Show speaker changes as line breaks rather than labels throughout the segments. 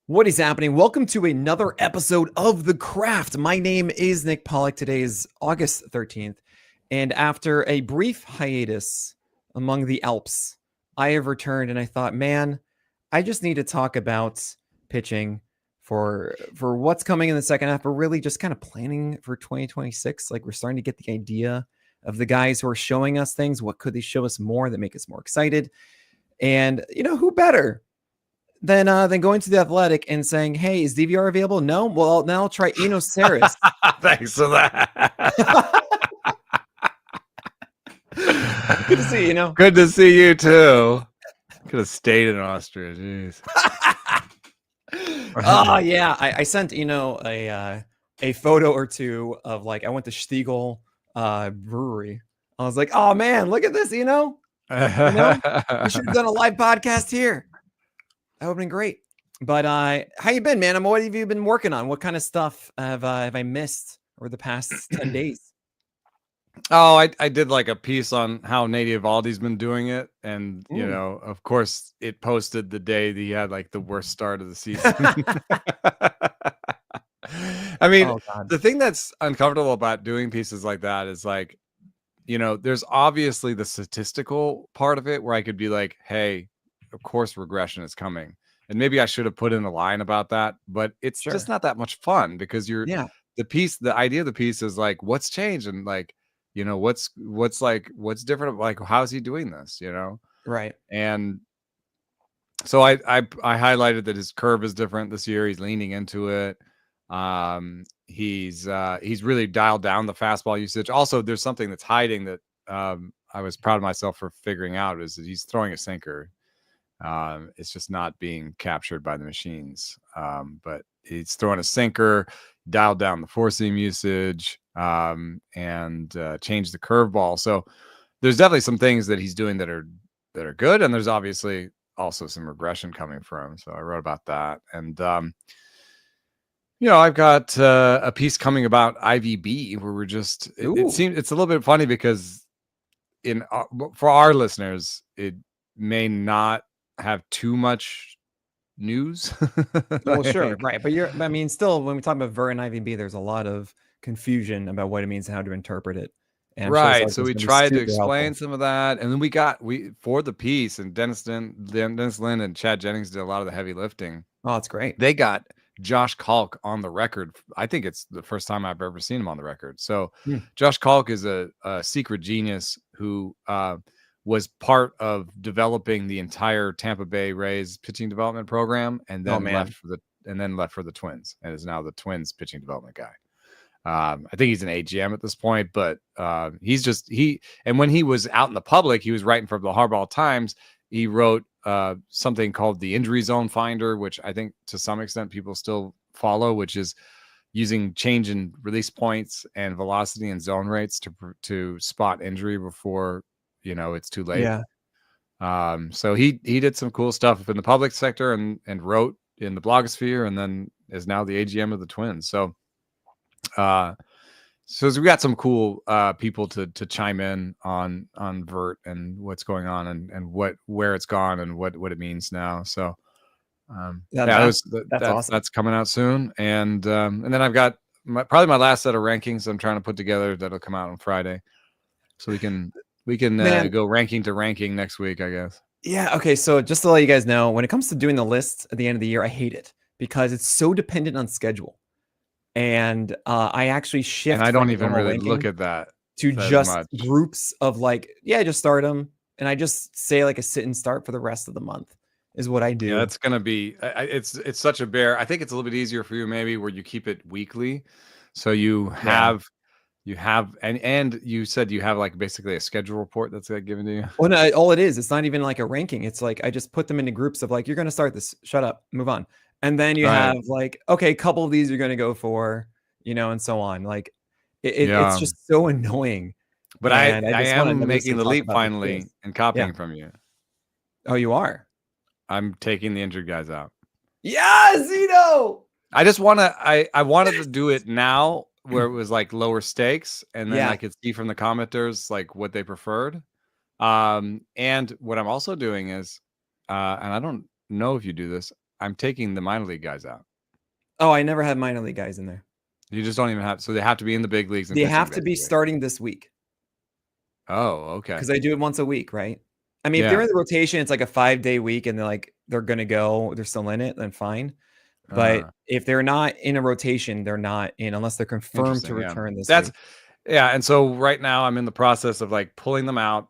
What is happening? Welcome to another episode of The Craft. My name is Nick Pollack. Today is August 13th. And after a brief hiatus among the Alps, I have returned and I thought, man, I just need to talk about pitching for what's coming in the second half, but really just kind of planning for 2026. Like we're starting to get the idea of the guys who are showing us things. What could they show us more that make us more excited? And, who better than going to the Athletic and saying, "Hey, is DVR available?" No. Well, now I'll try Eno Sarris.
Thanks for that.
Good to see you.
Good to see you too. Could have stayed in Austria. Jeez.
Oh yeah, I sent a photo or two of like I went to Stiegel Brewery. I was like, oh man, look at this. We should have done a live podcast here. That would have been great. But how you been, man? What have you been working on? What kind of stuff have I missed over the past 10 days?
Oh, I did like a piece on how Nate Eovaldi's been doing it. And, of course, it posted the day that he had like the worst start of the season. I mean, the thing that's uncomfortable about doing pieces like that is like, there's obviously the statistical part of it where I could be like, hey, of course regression is coming, and maybe I should have put in a line about that, but it's just not that much fun because the idea of the piece is like what's changed and like what's different, like how's he doing this,
right?
And so I highlighted that his curve is different this year. He's leaning into it. He's really dialed down the fastball usage. Also, there's something that's hiding that I was proud of myself for figuring out, is that he's throwing a sinker. It's just not being captured by the machines. But he's throwing a sinker, dialed down the four seam usage, and changed the curveball. So there's definitely some things that he's doing that are good, and there's obviously also some regression coming from him. So I wrote about that, and I've got a piece coming about IVB where we're just. It seems it's a little bit funny because for our listeners, it may not have too much news.
Well, sure, right, but still, when we talk about Vert and IVB, there's a lot of confusion about what it means and how to interpret it. And
right, so we tried to explain some of that, and then we for the piece, and Dennis Lynn and Chad Jennings did a lot of the heavy lifting.
Oh, that's great.
They got Josh Kalk on the record. I think it's the first time I've ever seen him on the record. So Josh Kalk is a secret genius who was part of developing the entire Tampa Bay Rays pitching development program, and then left for the Twins, and is now the Twins pitching development guy. I think he's an AGM at this point, but and when he was out in the public, he was writing for the Hardball Times. He wrote something called the Injury Zone Finder, which I think to some extent people still follow, which is using change in release points and velocity and zone rates to spot injury before it's too late. So he did some cool stuff in the public sector and wrote in the blogosphere, and then is now the AGM of the Twins. So we got some cool people to chime in on Vert and what's going on and where it's gone and what it means now. So that's awesome. That's coming out soon, and then I've got probably my last set of rankings I'm trying to put together that'll come out on Friday, so we can go ranking to ranking next week, I guess.
Yeah. Okay. So just to let you guys know, when it comes to doing the list at the end of the year, I hate it because it's so dependent on schedule. And I actually shift.
And I don't even really look at that
to just groups of like, just start them. And I just say like a sit and start for the rest of the month is what I do.
Yeah, it's going to be, it's such a bear. I think it's a little bit easier for you maybe where you keep it weekly. So you have, and you said you have like basically a schedule report that's given to you.
Well, no, all it is, it's not even like a ranking. It's like, I just put them into groups of like, you're going to start this, shut up, move on. And then you have like, okay, a couple of these you're going to go for, and so on. Like it's just so annoying.
But I am making the leap finally and copying from you.
Oh, you are?
I'm taking the injured guys out.
Yes,
I just I wanted to do it now where it was like lower stakes, and then I could see from the commenters like what they preferred. And what I'm also doing is, and I don't know if you do this, I'm taking the minor league guys out.
Oh, I never had minor league guys in there.
You just don't even have. So they have to be in the big leagues. And
They
pitching,
have to be
basically.
starting this week.
Oh, okay.
Because I do it once a week, right? I mean, if they're in the rotation, it's like a 5-day week, and they're gonna go. They're still in it, then fine. But if they're not in a rotation, they're not in unless they're confirmed to return this week.
Yeah, and so right now I'm in the process of like pulling them out,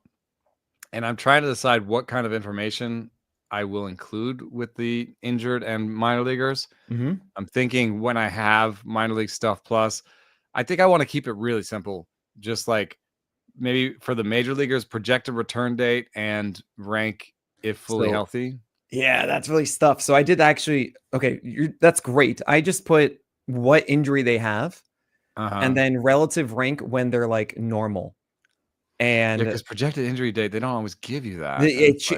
and I'm trying to decide what kind of information I will include with the injured and minor leaguers.
Mm-hmm.
I'm thinking when I have minor league stuff plus, I think I want to keep it really simple. Just like maybe for the major leaguers, projected return date and rank if fully healthy.
Yeah, that's really stuff. So I did actually. Okay, that's great. I just put what injury they have, and then relative rank when they're like normal. And
because projected injury date, they don't always give you that.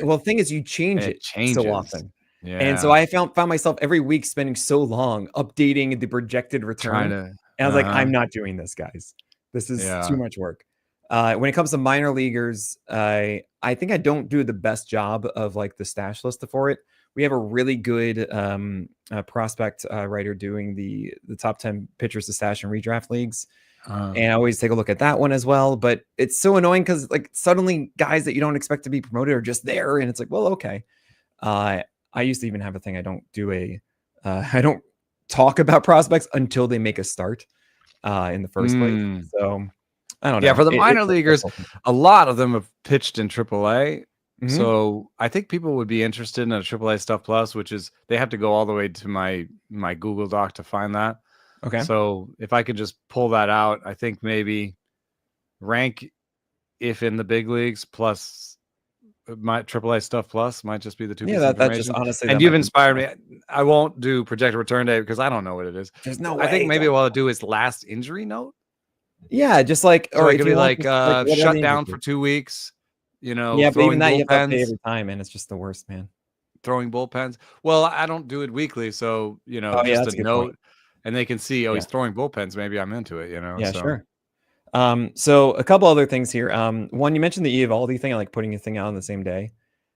Well, the thing is, you change it so often.
Yeah.
And so I found myself every week spending so long updating the projected return. And I was like, I'm not doing this, guys. This is too much work. When it comes to minor leaguers, I think I don't do the best job of like the stash list for it. We have a really good prospect writer doing the top 10 pitchers to stash in redraft leagues. And I always take a look at that one as well. But it's so annoying because like suddenly guys that you don't expect to be promoted are just there. And it's like, well, okay. I used to even have a thing. I don't talk about prospects until they make a start in the first place. So I don't know.
Yeah, for the minor leaguers, a lot of them have pitched in AAA. Mm-hmm. So I think people would be interested in a AAA Stuff Plus, which is they have to go all the way to my Google Doc to find that.
Okay.
So if I could just pull that out, I think maybe rank if in the big leagues plus my AAA Stuff Plus might just be the two.
Yeah, that just honestly.
And you've inspired me. I won't do projected return date because I don't know what it is.
There's no way.
I think maybe what I'll do is last injury note.
Yeah, just like,
or it could be like shut down for 2 weeks. You know,
yeah, but even that you have to pay every time, and it's just the worst, man.
Throwing bullpens. Well, I don't do it weekly, so just a note, and they can see, he's throwing bullpens. Maybe I'm into it,
Yeah, sure. So a couple other things here. One, you mentioned the Eovaldi thing, like putting a thing out on the same day.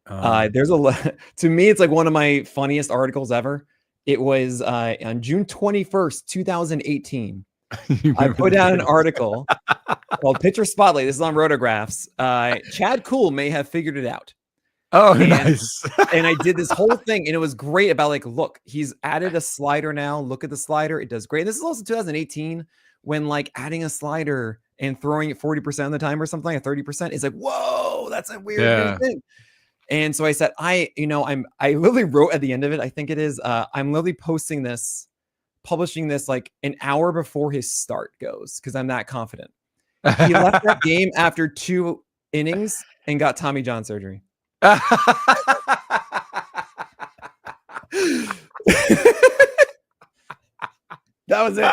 There's to me, it's like one of my funniest articles ever. It was on June 21st, 2018. I put out an article called Pitcher Spotlight. This is on Rotographs. Chad Kuhl may have figured it out.
Oh, nice.
And I did this whole thing, and it was great about like, look, he's added a slider now. Look at the slider. It does great. And this is also 2018 when like adding a slider and throwing it 40% of the time or something like 30% is like, whoa, that's a weird thing. And so I said, I literally wrote at the end of it, I think it is, I'm literally publishing this like an hour before his start goes because I'm that confident. He left that game after 2 innings and got Tommy John surgery. That was it.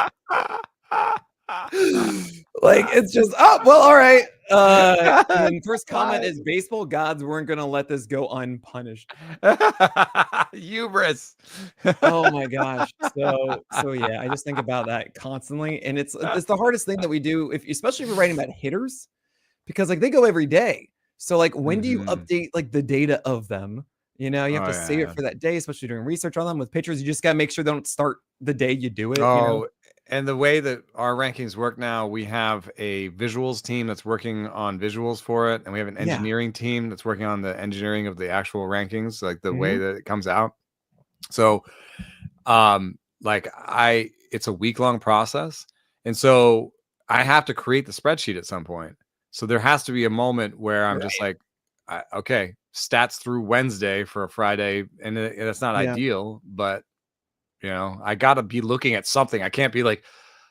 Like, it's just, all right. And first comment is baseball gods weren't going to let this go unpunished.
Hubris.
Oh my gosh. So yeah, I just think about that constantly. And it's the hardest thing that we do, especially if we're writing about hitters, because like they go every day. So like, when do you update like the data of them? You have to save it for that day, especially doing research on them. With pitchers, you just got to make sure they don't start the day you do it.
And the way that our rankings work now, we have a visuals team that's working on visuals for it. And we have an engineering team that's working on the engineering of the actual rankings, like the way that it comes out. So, it's a week-long process. And so I have to create the spreadsheet at some point. So there has to be a moment where I'm just like, okay, stats through Wednesday for a Friday. And that's not ideal, but I got to be looking at something. I can't be like,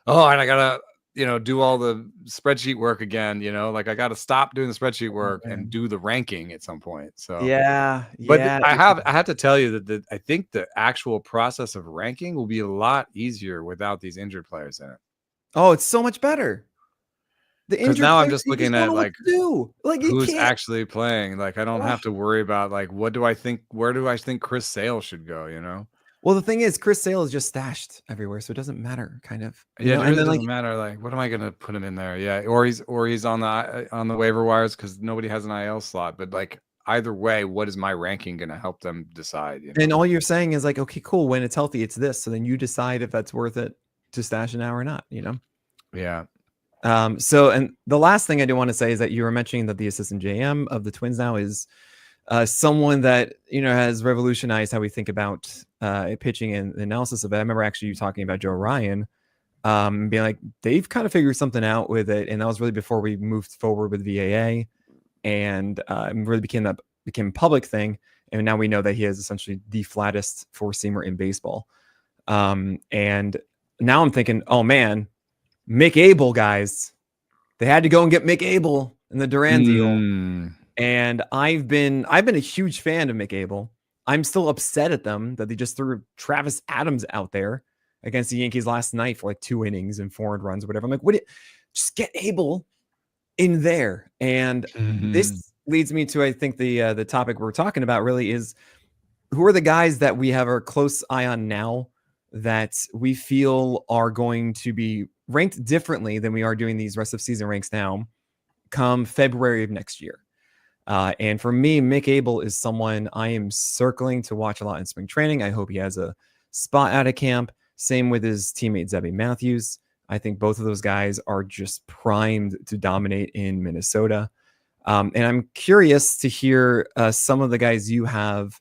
and I got to, do all the spreadsheet work again, like I got to stop doing the spreadsheet work and do the ranking at some point. So, but I have to tell you that I think the actual process of ranking will be a lot easier without these injured players in it.
Oh, it's so much better.
Because now I'm just looking at like who's actually playing. Like I don't have to worry about like where do I think Chris Sale should go,
Well, the thing is, Chris Sale is just stashed everywhere, so it doesn't matter, kind of.
It really doesn't matter. Like, what am I gonna put him in there? Yeah, or he's on the waiver wires because nobody has an IL slot. But like, either way, what is my ranking going to help them decide? You know?
And all you're saying is like, okay, cool. When it's healthy, it's this. So then you decide if that's worth it to stash it now or not, you know?
Yeah.
So, and the last thing I do want to say is that you were mentioning that the assistant GM of the Twins now is someone that, you know, has revolutionized how we think about pitching and the analysis of it. I remember actually you talking about Joe Ryan, being like, they've kind of figured something out with it. And that was really before we moved forward with VAA and really became a public thing. And now we know that he is essentially the flattest four-seamer in baseball. And now I'm thinking, oh man, Mick Abel, guys. They had to go and get Mick Abel in the Duran deal. And I've been a huge fan of Mick Abel. I'm still upset at them that they just threw Travis Adams out there against the Yankees last night for like 2 innings and 4 earned runs, or whatever. I'm like, just get Abel in there. And this leads me to, I think, the topic we're talking about really is, who are the guys that we have our close eye on now that we feel are going to be ranked differently than we are doing these rest of season ranks now come February of next year. And for me, Mick Abel is someone I am circling to watch a lot in spring training. I hope he has a spot out of camp. Same with his teammate, Zebby Matthews. I think both of those guys are just primed to dominate in Minnesota. And I'm curious to hear some of the guys you have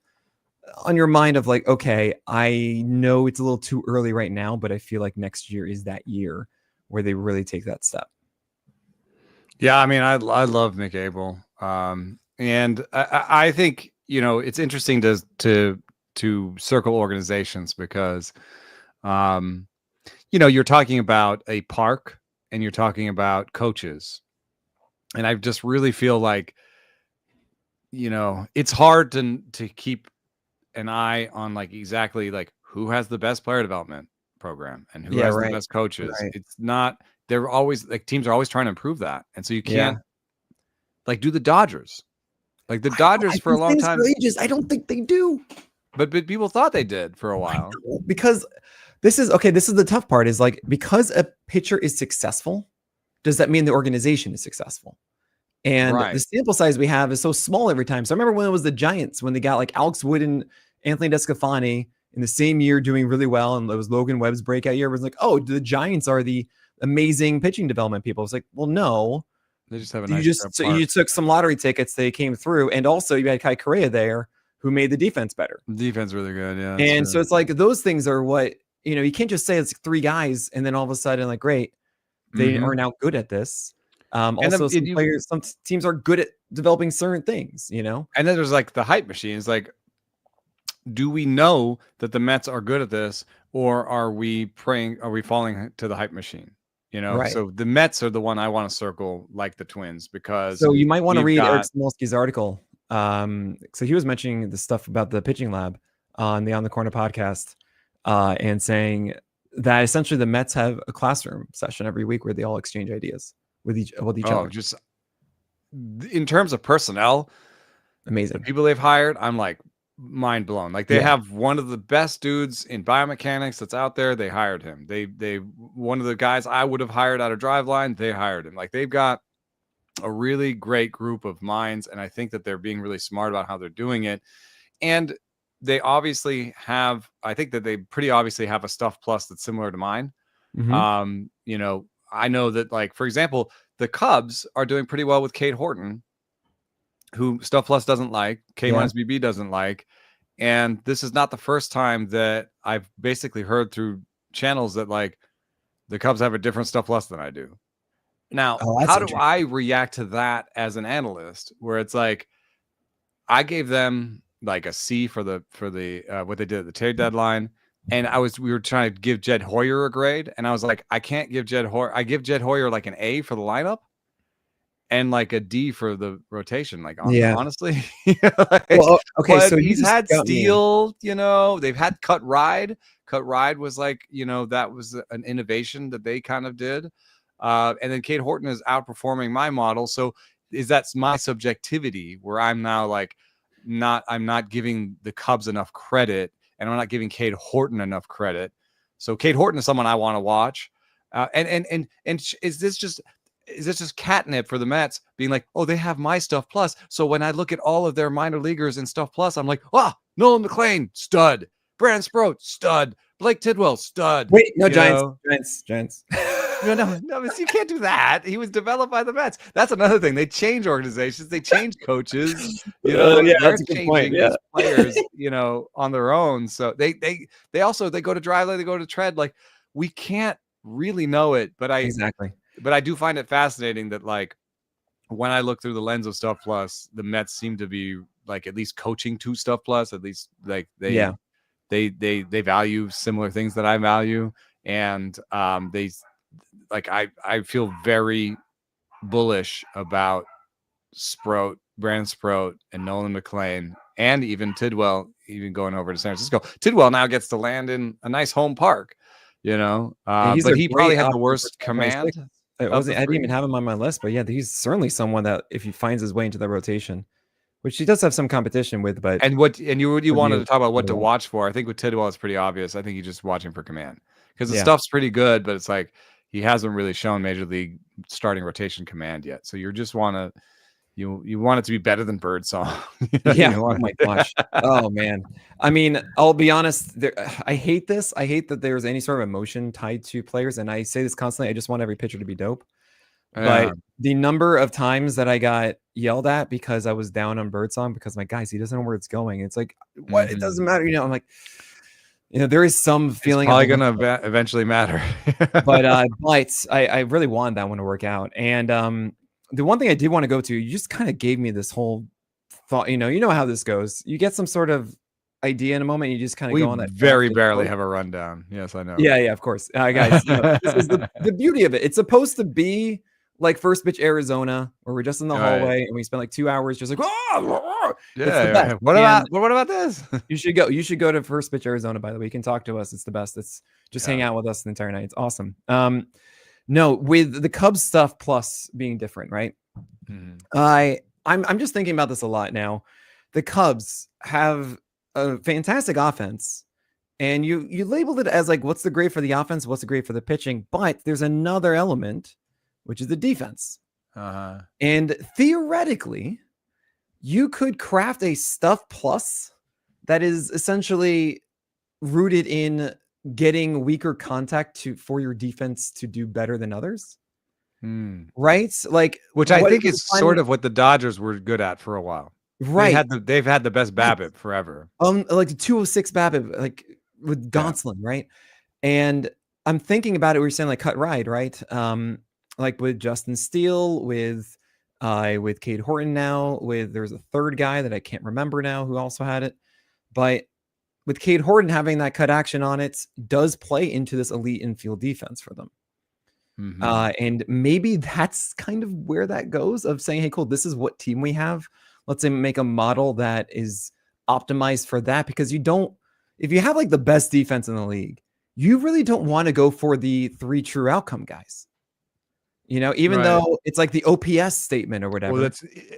on your mind of like, okay, I know it's a little too early right now, but I feel like next year is that year where they really take that step.
Yeah, I mean, I love Mick Abel. And I think, you know, it's interesting to circle organizations because, you know, you're talking about a park and you're talking about coaches. And I just really feel like, you know, it's hard to keep an eye on like exactly like who has the best player development program and who has the best coaches.
Right.
It's not, they're always like, teams are always trying to improve that. And so you can't like do the Dodgers. Like the Dodgers for a long time.
I don't think they do.
But people thought they did for a while.
Because this is the tough part is like, because a pitcher is successful, does that mean the organization is successful? And the sample size we have is so small every time. So I remember when it was the Giants, when they got like Alex Wood and Anthony DeSclafani in the same year doing really well, and it was Logan Webb's breakout year. It was like, oh, the Giants are the amazing pitching development people. It's like, well, no.
They just have a
you took some lottery tickets, they came through, and also you had Kai Correa there who made the defense better.
Defense really good, yeah.
And so it's like those things are what, you know, you can't just say it's 3 guys and then all of a sudden like, great, they are now good at this. Also, some teams are good at developing certain things, you know.
And then there's like the hype machines. Like, do we know that the Mets are good at this, or are we falling to the hype machine? You know, so the Mets are the one I want to circle, like the Twins, because
so you might want to read Eric Smolsky's article. So he was mentioning the stuff about the pitching lab on the On the Corner podcast, and saying that essentially the Mets have a classroom session every week where they all exchange ideas with each other.
Just in terms of personnel,
amazing.
The people they've hired, I'm like mind blown. Like they have one of the best dudes in biomechanics that's out there. They hired him. They one of the guys I would have hired out of Driveline, they hired him. Like they've got a really great group of minds, and I think that they're being really smart about how they're doing it. And they obviously have, I think that they pretty obviously have a stuff plus that's similar to mine. You know, I know that, like, for example, the Cubs are doing pretty well with Cade Horton, who Stuff Plus doesn't like, K-BB doesn't like. And this is not the first time that I've basically heard through channels that, like, the Cubs have a different Stuff Plus than I do. Now, how do I react to that as an analyst, where it's like, I gave them like a C for the what they did at the trade deadline. And we were trying to give Jed Hoyer a grade. And I was like, I can't give Jed Hoyer. I give Jed Hoyer like an A for the lineup and like a D for the rotation. Like, honestly, so he's had Steele, you know, they've had Cut Ride. Cut Ride was like, you know, that was an innovation that they kind of did. And then Cade Horton is outperforming my model. So that's my subjectivity where I'm now like, I'm not giving the Cubs enough credit, and I'm not giving Cade Horton enough credit. So Cade Horton is someone I want to watch. And is this just, is this just catnip for the Mets being like, oh, they have my Stuff Plus. So when I look at all of their minor leaguers in Stuff Plus, I'm like, Nolan McLean, stud. Brandon Sproat, stud. Blake Tidwell, stud.
Wait, no, Giants.
No, but you can't do that. He was developed by the Mets. That's another thing. They change organizations. They change coaches.
Yeah,
they're
that's a good
changing
point. Yeah.
these players, on their own. So they go to drive, they go to tread. Like, we can't really know it, but I do find it fascinating that, like, when I look through the lens of Stuff Plus, the Mets seem to be like at least coaching to Stuff Plus. At least like they value similar things that I value, and I feel very bullish about Brandon Sproat, and Nolan McLean, and even Tidwell, even going over to San Francisco. Tidwell now gets to land in a nice home park, but he probably had the worst command.
I didn't even have him on my list, but yeah, he's certainly someone that if he finds his way into the rotation, which he does have some competition with. But
you wanted to talk about what to watch for. I think with Tidwell, it's pretty obvious. I think he's just watching for command because the stuff's pretty good, but it's like he hasn't really shown major league starting rotation command yet. So you just want to. You want it to be better than Birdsong.
Oh my gosh. Oh man. I mean, I'll be honest. I hate this. I hate that there's any sort of emotion tied to players. And I say this constantly. I just want every pitcher to be dope. But the number of times that I got yelled at because I was down on Birdsong because my guys, he doesn't know where it's going. It's like, what? It doesn't matter. I'm like, there is some feeling.
It's probably going to eventually matter.
but I really want that one to work out. And, the one thing I did want to go to, you just kind of gave me this whole thought, you know how this goes. You get some sort of idea in a moment, you just kind of go on that.
Very barely have a rundown. Yes, I know.
Yeah, of course. Guys, this is the beauty of it. It's supposed to be like First Pitch Arizona, where we're just in the hallway and we spend like 2 hours just like,
yeah. What about this?
You should go to First Pitch Arizona, by the way. You can talk to us. It's the best. It's just hang out with us the entire night. It's awesome. No, with the Cubs Stuff Plus being different, right? I'm just thinking about this a lot now. The Cubs have a fantastic offense, and you labeled it as like, what's the grade for the offense? What's the grade for the pitching? But there's another element, which is the defense. And theoretically, you could craft a Stuff Plus that is essentially rooted in getting weaker contact for your defense to do better than others, right? Like,
which I think is sort of what the Dodgers were good at for a while,
right?
They've had the best BABIP forever,
like the 206 BABIP, like with Gonsolin, right? And I'm thinking about it. We were saying like cut ride, right? Like with Justin Steele, with Cade Horton now. There's a third guy that I can't remember now who also had it, but with Cade Horton having that cut action on it does play into this elite infield defense for them. And maybe that's kind of where that goes of saying, hey, cool, this is what team we have. Let's say make a model that is optimized for that, because if you have like the best defense in the league, you really don't want to go for the 3 true outcome guys. Even though it's like the OPS statement or whatever.
Well,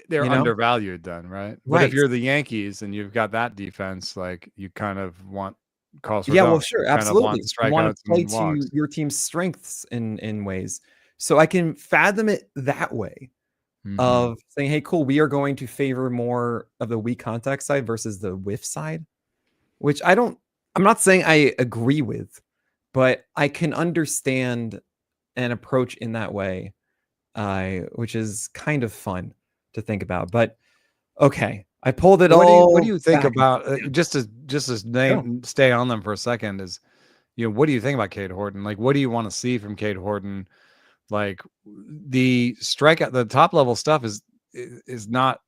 they're undervalued then, right? But if you're the Yankees and you've got that defense, like you kind of want calls for
well, sure, absolutely. You want to play to your team's strengths in ways. So I can fathom it that way of saying, hey, cool, we are going to favor more of the weak contact side versus the whiff side, which I'm not saying I agree with, but I can understand an approach in that way, which is kind of fun to think about. But okay, I pulled it all.
What do you think about just to stay on them for a second? Is what do you think about Cade Horton? Like, what do you want to see from Cade Horton? Like the strikeout, the top level stuff is not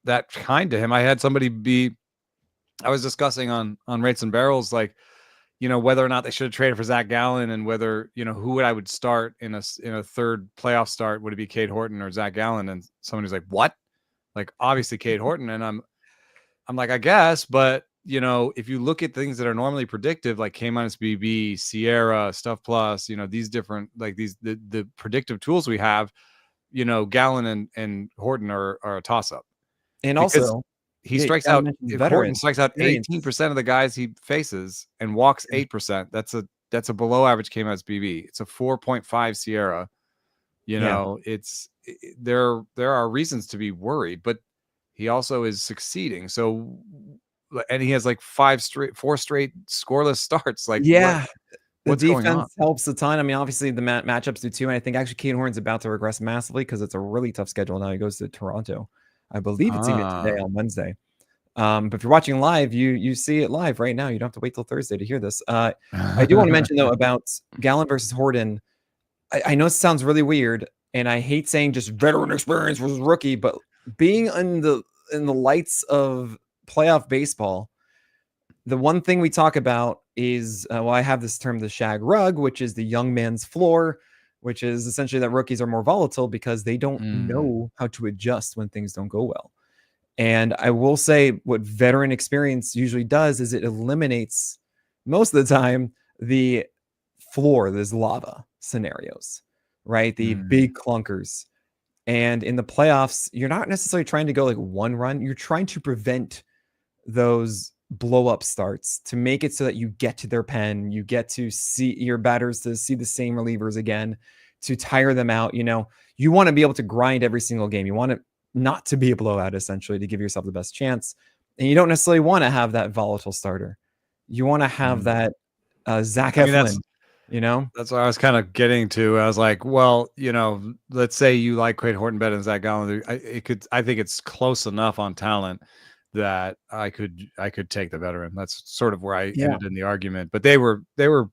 that kind to him. I had somebody I was discussing on Rates and Barrels, like, whether or not they should have traded for Zach Gallen, and whether, who I would start in a third playoff start. Would it be Cade Horton or Zach Gallen? And someone who's like, what? Like, obviously Cade Horton. And I'm like, I guess, but if you look at things that are normally predictive, like K minus BB, Sierra, Stuff Plus, these different, like the predictive tools we have, Gallen and Horton are a toss up.
And also,
he strikes out. If Horton strikes out 18% of the guys he faces and walks 8%, that's a below average K minus BB. It's a 4.5 Sierra You
Yeah.
know, there are reasons to be worried, but he also is succeeding. So, and he has like 4 straight scoreless starts. Like
Yeah. The
what's going on?
defense helps a ton. I mean, obviously the matchups do too. And I think actually Kane Horn's about to regress massively because it's a really tough schedule now. He goes to Toronto. I believe it's even today on Wednesday. But if you're watching live, you see it live right now. You don't have to wait till Thursday to hear this. I do want to mention though about Gallen versus Horton. I know it sounds really weird, and I hate saying just veteran experience versus rookie, but being in the lights of playoff baseball, the one thing we talk about is well, I have this term, the shag rug, which is the young man's floor, which is essentially that rookies are more volatile because they don't know how to adjust when things don't go well. And I will say what veteran experience usually does is it eliminates most of the time the floor, there's lava scenarios, right? The big clunkers. And in the playoffs, you're not necessarily trying to go like one run. You're trying to prevent those blow up starts to make it so that you get to their pen, you get to see your batters to see the same relievers again, to tire them out. You know, you want to be able to grind every single game. You want it not to be a blowout, essentially, to give yourself the best chance. And you don't necessarily want to have that volatile starter. You want to have that Zach Eflin, you know?
That's what I was kind of getting to. I was like, well, you know, let's say you like Craig Horton better than Zach Gallen. I think it's close enough on talent that I could take the veteran. That's sort of where I ended in the argument. But they were, you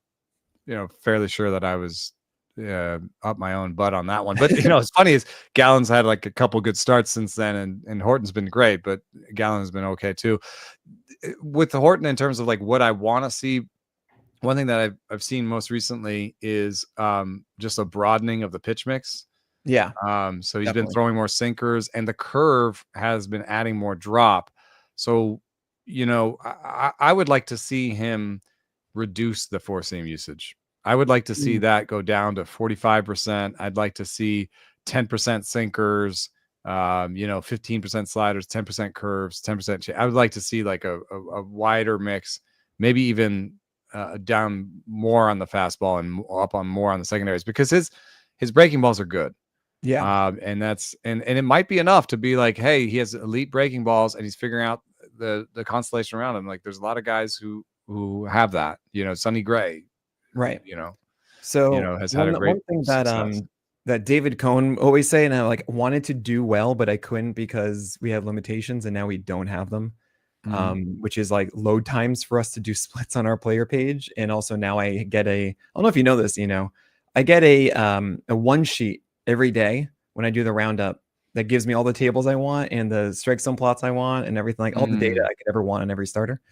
know, fairly sure that I was up my own butt on that one. But you know, it's funny is Gallen's had like a couple good starts since then, and Horton's been great, but Gallen has been okay too. With the Horton, in terms of like what I want to see, one thing that I've seen most recently is just a broadening of the pitch mix.
Yeah.
So he's been throwing more sinkers, and the curve has been adding more drop. So, you know, I would like to see him reduce the 4-seam usage. I would like to see that go down to 45%. I'd like to see 10% sinkers, you know, 15% sliders, 10% curves, 10%. I would like to see like a wider mix, maybe even down more on the fastball and up on more on the secondaries, because his breaking balls are good.
Yeah.
And that's and it might be enough to be like, hey, he has elite breaking balls and he's figuring out the constellation around him. Like there's a lot of guys who have that, you know, Sonny Gray,
right?
You know,
so
you know, has had a great
one thing
success.
that David Cohn always say, and I like wanted to do well, but I couldn't because we had limitations, and now we don't have them. Which is like load times for us to do splits on our player page, and also now I get I don't know if you know this, you know, I get a one sheet every day when I do the roundup that gives me all the tables I want and the strike zone plots I want and everything, like all the data I could ever want on every starter.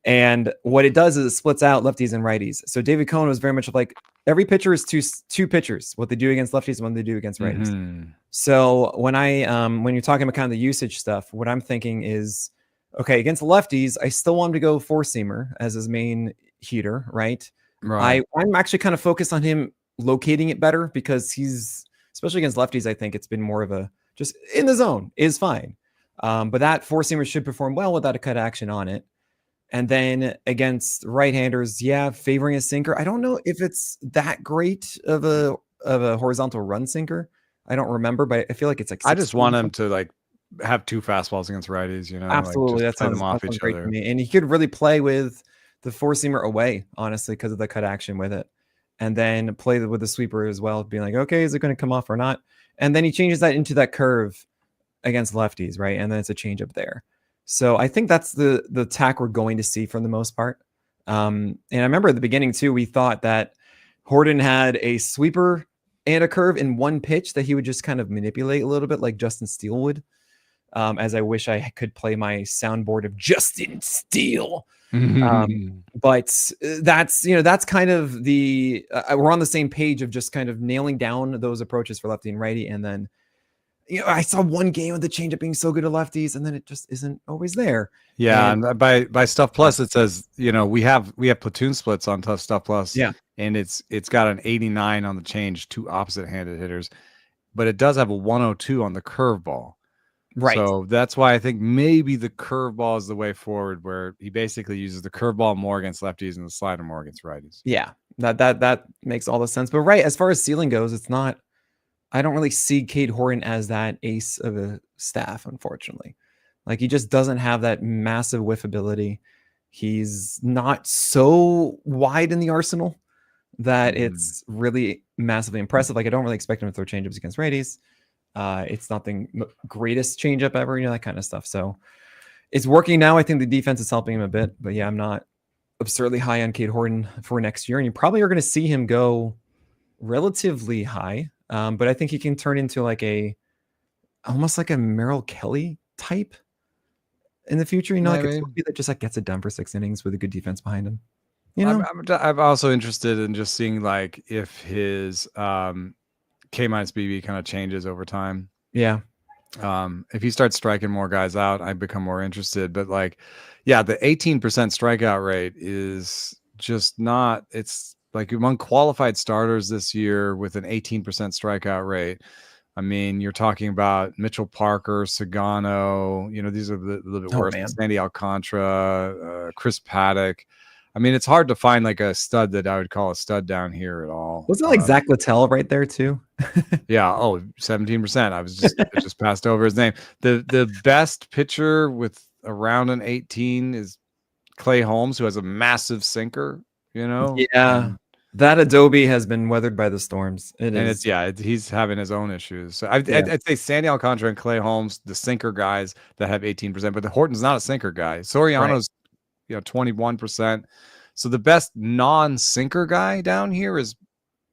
And what it does is it splits out lefties and righties. So David Cohn was very much like every pitcher is two pitchers, what they do against lefties and what they do against righties. So when when you're talking about kind of the usage stuff, what I'm thinking is, okay, against lefties, I still want him to go 4-seamer as his main heater, right? I'm actually kind of focused on him locating it better because he's, especially against lefties, I think it's been more of a just in the zone is fine. But that 4-seamer should perform well without a cut action on it. And then against right-handers, favoring a sinker. I don't know if it's that great of a horizontal run sinker. I don't remember, but I feel like it's like
I just want him to like have 2 fastballs against righties, you know.
Absolutely,
like,
that sounds
them off each
great
other.
to me. And he could really play with the 4-seamer away, honestly, because of the cut action with it, and then play with the sweeper as well, being like, okay, is it going to come off or not? And then he changes that into that curve against lefties, right? And then it's a change up there. So I think that's the tack we're going to see for the most part. And I remember at the beginning too, we thought that Horton had a sweeper and a curve in one pitch that he would just kind of manipulate a little bit like Justin Steele would. As I wish I could play my soundboard of Justin Steele. But that's, you know, that's kind of the, we're on the same page of just kind of nailing down those approaches for lefty and righty. And then, you know, I saw one game of the changeup being so good at lefties, and then it just isn't always there.
Yeah, and by Stuff Plus, it says, you know, we have platoon splits on Tough Stuff Plus.
Yeah,
and it's got an 89 on the change, 2 opposite-handed hitters, but it does have a 102 on the curveball.
right.
So that's why I think maybe the curveball is the way forward, where he basically uses the curveball more against lefties and the slider more against righties.
Yeah, that makes all the sense. But right, as far as ceiling goes, it's not I don't really see Cade Horton as that ace of a staff, unfortunately. Like, he just doesn't have that massive whiff ability. He's not so wide in the arsenal that it's really massively impressive. Like, I don't really expect him to throw changeups against righties. It's not the greatest changeup ever, you know, that kind of stuff. So it's working now. I think the defense is helping him a bit, but yeah, I'm not absurdly high on Cade Horton for next year. And you probably are going to see him go relatively high. But I think he can turn into like almost like a Merrill Kelly type in the future. You know, like a Toby that just like gets it done for 6 innings with a good defense behind him. You know,
I'm also interested in just seeing like if his K minus BB kind of changes over time.
Yeah.
If he starts striking more guys out, I become more interested. But like, yeah, the 18% strikeout rate is just not. It's like among qualified starters this year with an 18% strikeout rate. I mean, you're talking about Mitchell Parker, Sagano. You know, these are a little bit worse. Sandy Alcantara, Chris Paddock. I mean, it's hard to find like a stud that I would call a stud down here at all.
Wasn't it like Zach Littell right there too?
Yeah. Oh, 17%. I just passed over his name. The best pitcher with around an 18 is Clay Holmes, who has a massive sinker, you know?
Yeah. That Adobe has been weathered by the storms.
He's having his own issues. So I'd say Sandy Alcantara and Clay Holmes, the sinker guys that have 18%, but the Horton's not a sinker guy. Soriano's 21%. So the best non-sinker guy down here is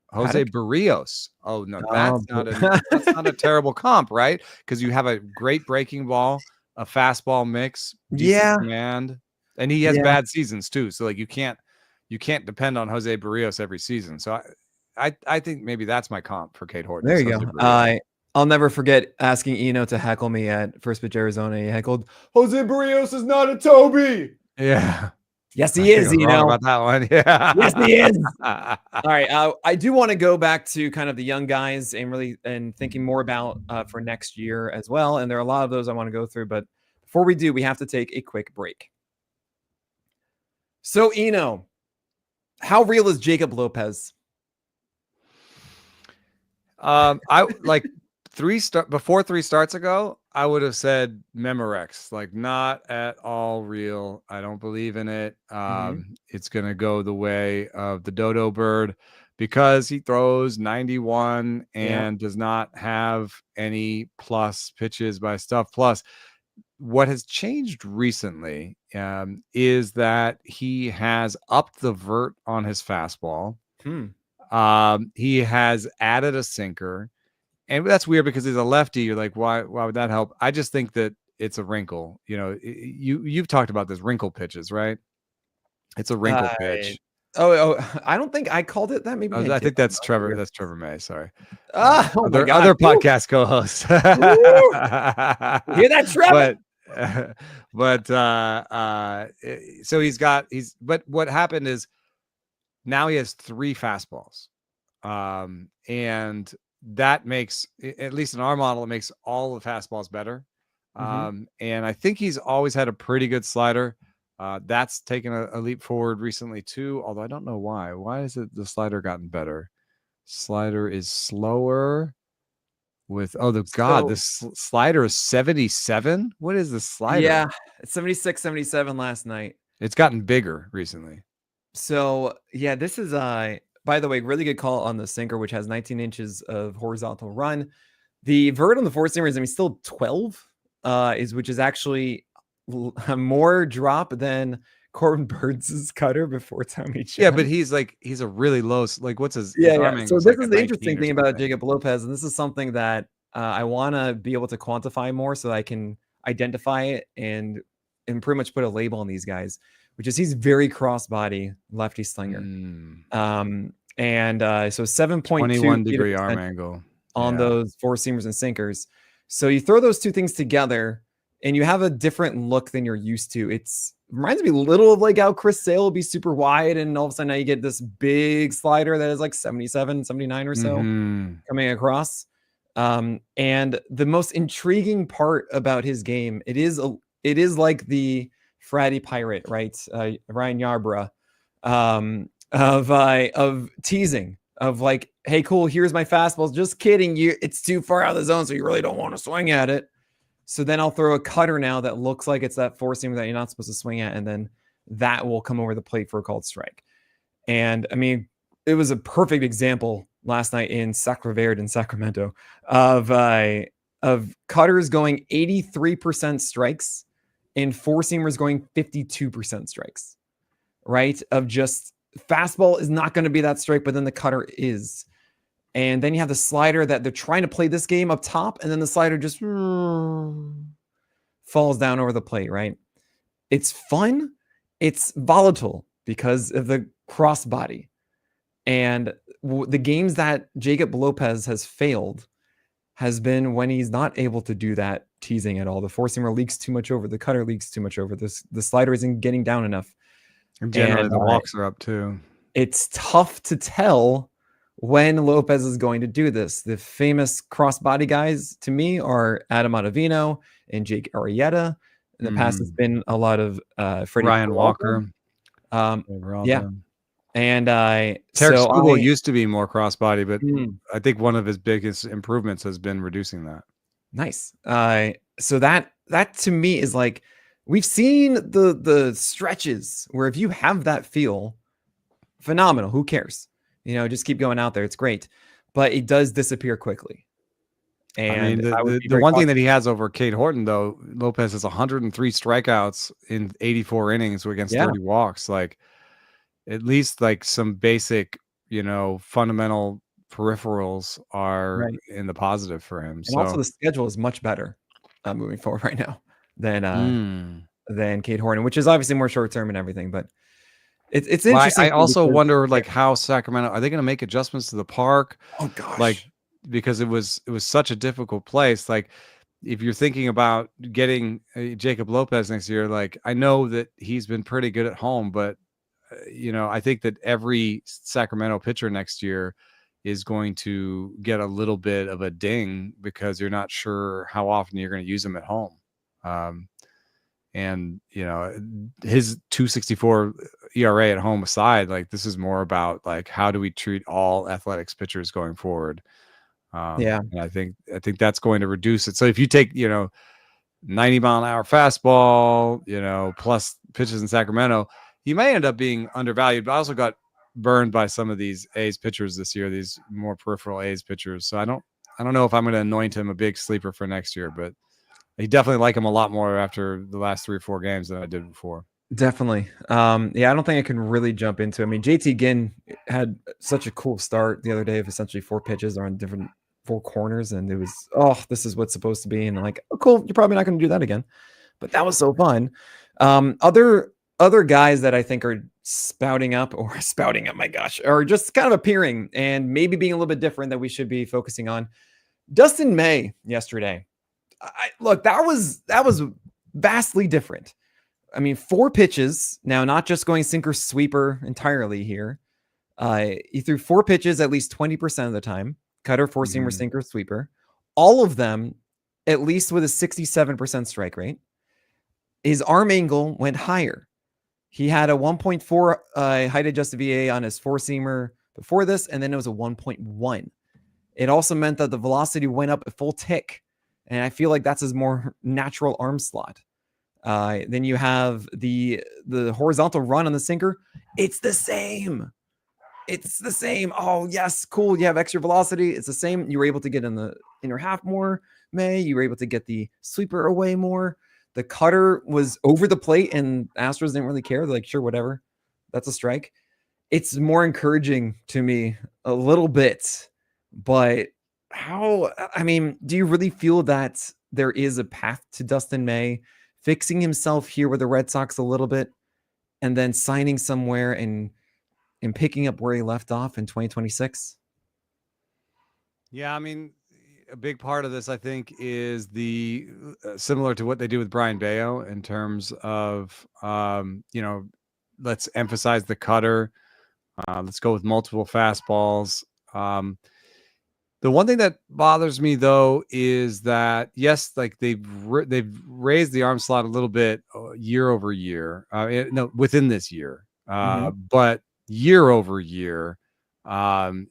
Jose Barrios. Oh no, that's not a terrible comp, right? Because you have a great breaking ball, a fastball mix, decent command, and he has bad seasons too. So like you can't depend on Jose Barrios every season. So I think maybe that's my comp for Cade Horton.
There you go. I'll never forget asking Eno to heckle me at First Pitch Arizona. He heckled, Jose Barrios is not a Toby.
Yeah.
Yes, he is. You know
about that one. Yeah.
Yes, he is. All right. I do want to go back to kind of the young guys and thinking more about for next year as well. And there are a lot of those I want to go through. But before we do, we have to take a quick break. So, Eno, how real is Jacob Lopez?
I like before 3 starts ago, I would have said Memorex, like not at all real. I don't believe in it. It's going to go the way of the dodo bird because he throws 91 and does not have any plus pitches by stuff. Plus, what has changed recently is that he has upped the vert on his fastball. He has added a sinker. And that's weird because he's a lefty. You're like, why would that help? I just think that it's a wrinkle. You know, you've talked about this wrinkle pitches, right? It's a wrinkle pitch.
Oh, I don't think I called it that. Maybe
I think that's Trevor. That's Trevor May. Sorry.
Other
podcast co-hosts.
Hear that, Trevor?
So but what happened is now he has 3 fastballs, and that makes, at least in our model, it makes all the fastballs better. And I think he's always had a pretty good slider. That's taken a leap forward recently too, although I don't know why. Why is it the slider gotten better? Slider is slower with, this slider is 77. What is the slider?
Yeah, it's 76, 77 last night.
It's gotten bigger recently.
So yeah, this is by the way, really good call on the sinker, which has 19 inches of horizontal run. The vert on the 4-seamer is still 12, which is actually more drop than Corbin Burns' cutter before Tommy John.
Yeah, but he's a really low, like what's his
arm angle? So this is the interesting thing about Jacob Lopez, and this is something that I want to be able to quantify more so I can identify it and pretty much put a label on these guys, which is he's very crossbody lefty slinger. So 7.2
degree arm angle
on those 4-seamers and sinkers. So you throw those two things together and you have a different look than you're used to. It reminds me a little of like how Chris Sale will be super wide, and all of a sudden now you get this big slider that is like 77, 79 or so coming across. And the most intriguing part about his game, it is like the Fratty Pirate, right? Ryan Yarbrough, of teasing. of like, hey, cool, here's my fastballs. Just kidding, it's too far out of the zone, so you really don't want to swing at it. So then I'll throw a cutter now that looks like it's that four seamer that you're not supposed to swing at, and then that will come over the plate for a called strike. And I mean, it was a perfect example last night in Sacraverde in Sacramento of cutters going 83% strikes and four seamers going 52% strikes, right? Of just fastball is not going to be that strike, but then the cutter is. And then you have the slider that they're trying to play this game up top, and then the slider just falls down over the plate, right? It's fun. It's volatile because of the crossbody. And the games that Jacob Lopez has failed has been when he's not able to do that teasing at all. The four-seamer leaks too much over. The cutter leaks too much over. The slider isn't getting down enough.
And generally, the walks are up too.
It's tough to tell when Lopez is going to do this. The famous crossbody guys to me are Adam Ottavino and Jake Arrieta. In the past, it's been a lot of Freddie
Ryan Walker.
Yeah. And
Tarek Skubal used to be more crossbody, but I think one of his biggest improvements has been reducing that.
Nice. So that to me is like, we've seen the stretches where if you have that feel, phenomenal. Who cares? Just keep going out there. It's great, but it does disappear quickly. And
the one thing that he has over Cade Horton, though, Lopez has 103 strikeouts in 84 innings against 30 walks. Like, at least like some basic, fundamental peripherals are in the positive for him.
And also the schedule is much better moving forward right now than Cade Horton, which is obviously more short term and everything, but it's interesting.
I also wonder like how Sacramento, are they going to make adjustments to the park?
Oh gosh.
Like, because it was such a difficult place. Like, if you're thinking about getting Jacob Lopez next year, like, I know that he's been pretty good at home, but I think that every Sacramento pitcher next year is going to get a little bit of a ding because you're not sure how often you're going to use him at home. And his 2.64 ERA at home aside, like, this is more about like, how do we treat all athletics pitchers going forward? And I think that's going to reduce it. So if you take 90-mile-an-hour fastball, plus pitches in Sacramento, you may end up being undervalued. But I also got burned by some of these A's pitchers this year, these more peripheral A's pitchers. So I don't know if I'm going to anoint him a big sleeper for next year, but I definitely like him a lot more after the last 3 or 4 games than I did before.
Definitely. I don't think I can really jump into it. I mean, JT Ginn had such a cool start the other day of essentially 4 pitches on different 4 corners, and it was, this is what's supposed to be. And like, oh, cool, you're probably not going to do that again. But that was so fun. Other guys that I think are spouting up, my gosh, or just kind of appearing and maybe being a little bit different that we should be focusing on. Dustin May yesterday. Look, that was vastly different. I mean, 4 pitches now, not just going sinker sweeper entirely here. He threw 4 pitches at least 20% of the time. Cutter, 4-seamer, sinker, sweeper. All of them at least with a 67% strike rate. His arm angle went higher. He had a 1.4 height adjusted VA on his 4-seamer before this, and then it was a 1.1. It also meant that the velocity went up a full tick, and I feel like that's his more natural arm slot. Then you have the horizontal run on the sinker. It's the same. Oh, yes, cool. You have extra velocity. It's the same. You were able to get in the inner half more, May. You were able to get the sweeper away more. The cutter was over the plate, and Astros didn't really care. They're like, sure, whatever. That's a strike. It's more encouraging to me a little bit. But do you really feel that there is a path to Dustin May fixing himself here with the Red Sox a little bit and then signing somewhere and picking up where he left off in 2026?
Yeah, I mean, a big part of this, I think, is the similar to what they do with Brian Bayo in terms of, let's emphasize the cutter. Let's go with multiple fastballs. The one thing that bothers me, though, is that, yes, like they've raised the arm slot a little bit year over year. Within this year. But year over year,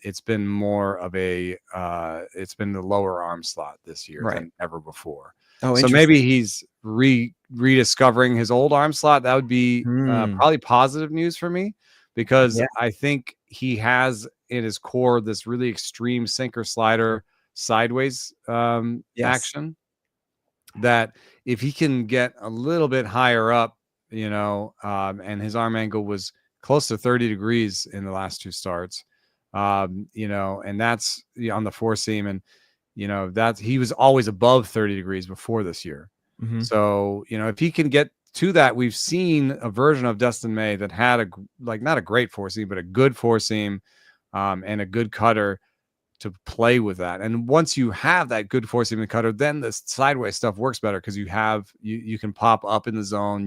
It's been more of a it's been the lower arm slot this year
Right.
than ever before.
Oh,
So
interesting.
maybe he's rediscovering his old arm slot. That would be probably positive news for me, because I think he has in his core this really extreme sinker slider sideways action, that if he can get a little bit higher up, and his arm angle was close to 30 degrees in the last two starts, and that's on the four seam, and that he was always above 30 degrees before this year. So if he can get to that, we've seen a version of Dustin May that had not a great four seam, but a good four seam, and a good cutter to play with that. And once you have that good four seam and cutter, then the sideways stuff works better, because you can pop up in the zone.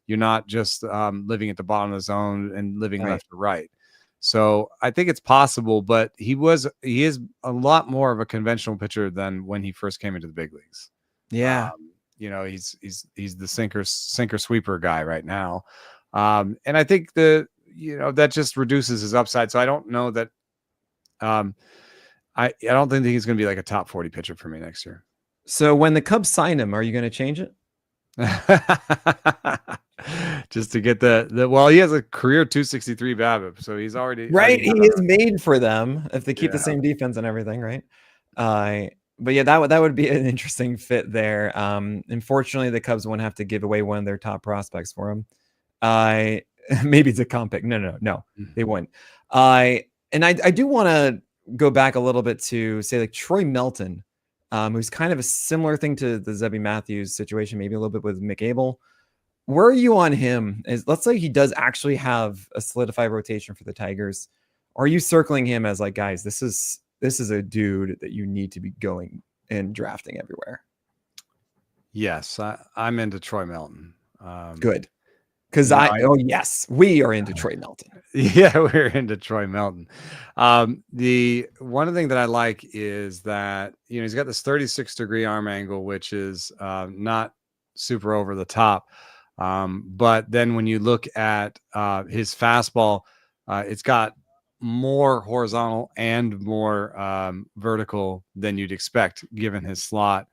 You're not just living at the bottom of the zone and living left to right. So I think it's possible, but he is a lot more of a conventional pitcher than when he first came into the big leagues.
Yeah.
He's the sinker sweeper guy right now. And I think that just reduces his upside. So I don't know that I don't think he's going to be like a top 40 pitcher for me next year.
So when the Cubs sign him, are you going to change it?
Just to get well, he has a career 263 BABIP, so he's already
he is made for them if they keep the same defense and everything, right? But yeah, that would be an interesting fit there. Unfortunately, the Cubs won't have to give away one of their top prospects for him. Maybe it's a comp pick. No, they wouldn't. And I do want to go back a little bit to say like Troy Melton, who's kind of a similar thing to the Zebby Matthews situation, maybe a little bit with Mick Abel. Where are you on him? Let's say he does actually have a solidified rotation for the Tigers. Are you circling him as like, guys, this is a dude that you need to be going and drafting everywhere?
Yes, I'm into Troy Melton.
Good. Because yes, we are into Troy Melton.
Yeah, we're into Troy Melton. The one thing that I like is that he's got this 36-degree arm angle, which is not super over the top. But then when you look at his fastball, it's got more horizontal and more vertical than you'd expect given his slot.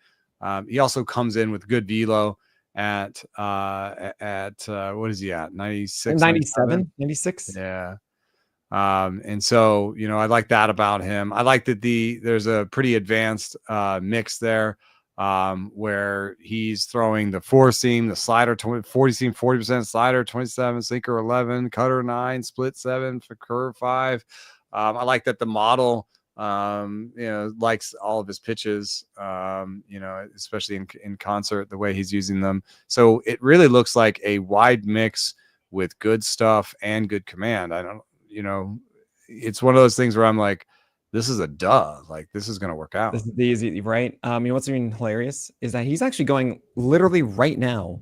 He also comes in with good velo at what is he at? 96,
97, 96.
Yeah. And so, I like that about him. I like that there's a pretty advanced mix there, where he's throwing the four seam, the slider, 40 seam, 40% slider, 27, sinker 11, cutter 9, split 7, for curve 5. I like that the model, likes all of his pitches, especially in concert, the way he's using them. So it really looks like a wide mix with good stuff and good command. It's one of those things where I'm like, this is a duh. Like, this is going to work out.
This is the easy, right? What's even hilarious is that he's actually going literally right now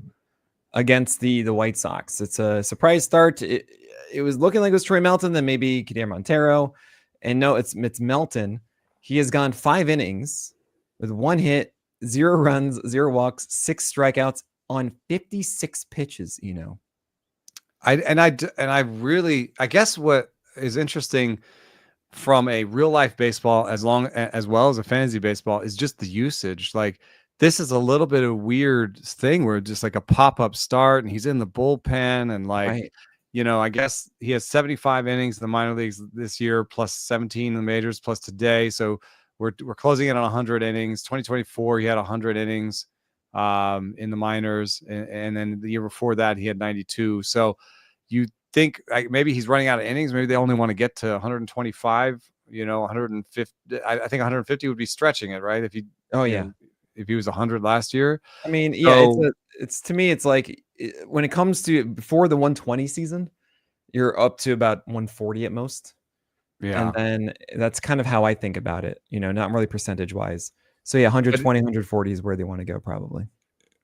against the White Sox. It's a surprise start. It was looking like it was Troy Melton, then maybe Kadir Montero. And no, it's Melton. He has gone 5 innings with 1 hit, 0 runs, 0 walks, 6 strikeouts on 56 pitches.
I guess what is interesting from a real life baseball as well as a fantasy baseball is just the usage. Like, this is a little bit of a weird thing where just like a pop-up start and he's in the bullpen and like, I guess he has 75 innings in the minor leagues this year, plus 17 in the majors, plus today. So we're closing in on 100 innings. 2024, he had 100 innings in the minors. And then the year before that, he had 92. So you think maybe he's running out of innings. Maybe they only want to get to 125, 150. I think 150 would be stretching it, right? If he was 100 last year.
I mean, yeah, it's to me, it's like when it comes to before the 120 season, you're up to about 140 at most. Yeah. And then that's kind of how I think about it, not really percentage wise. So yeah, 120, 140 is where they want to go probably.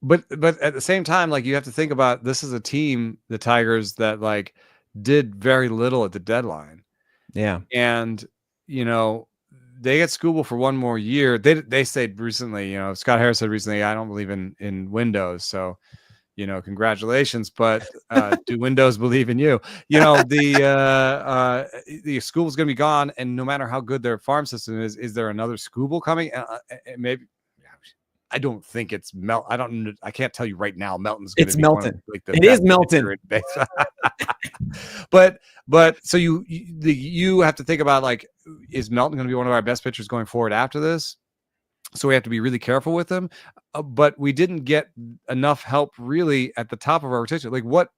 But at the same time, like, you have to think about, this is a team, the Tigers, that like did very little at the deadline.
Yeah.
And, they get Skubal for 1 more year. They said recently, Scott Harris said recently, I don't believe in windows. So, congratulations, but do Windows believe in you? The school's going to be gone, and no matter how good their farm system is there another school coming? Maybe. I don't think it's I can't tell you right now. Melton's going to be
Melton.
One of, like, the
it is Melton.
but so you have to think about, like, is Melton going to be one of our best pitchers going forward after this? So we have to be really careful with him. But we didn't get enough help really at the top of our rotation. Like, what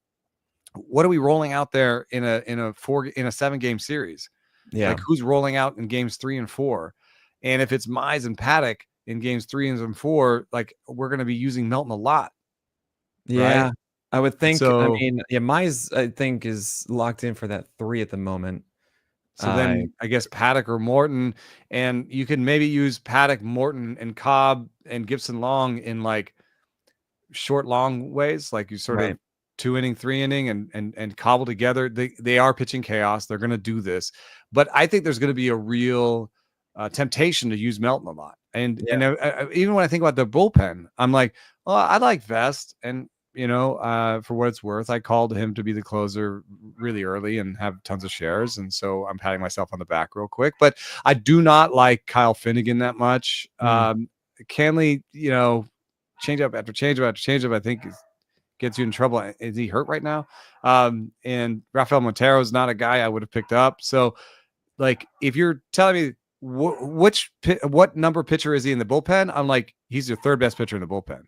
are we rolling out there in a 7-game series?
Yeah.
Like, who's rolling out in games 3 and 4? And if it's Mize and Pollack in games 3 and 4, like, we're going to be using Melton a lot.
Yeah.
Right?
I would think.
So,
I mean, yeah, Mize, I think, is locked in for that 3 at the moment.
So then I guess Pollack or Morton, and you can maybe use Pollack, Morton, and Cobb and Gibson Long in, like, short, long ways, like you sort of 2-inning, 3-inning, and cobble together. They are pitching chaos. They're going to do this, but I think there's going to be a real temptation to use Melton a lot. And even when I think about the bullpen, I'm like, oh, I like Vest, and for what it's worth, I called him to be the closer really early and have tons of shares. And so I'm patting myself on the back real quick, but I do not like Kyle Finnegan that much. Canley, change up after change up after change up, I think gets you in trouble. Is he hurt right now? And Rafael Montero is not a guy I would have picked up. So, like, if you're telling me what number pitcher is he in the bullpen, I'm like, he's your third best pitcher in the bullpen,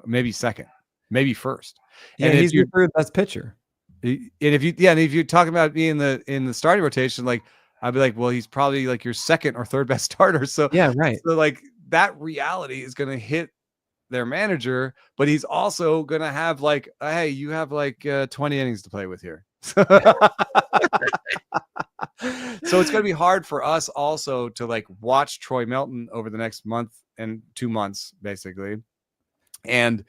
maybe second. Maybe first.
Yeah, and he's your third best pitcher.
And if you're talking about being in the starting rotation, like, I'd be like, well, he's probably like your second or third best starter. So
yeah, right.
So, like, that reality is going to hit their manager, but he's also going to have, like, hey, you have like 20 innings to play with here. So it's going to be hard for us also to, like, watch Troy Melton over the next month and 2 months, basically, and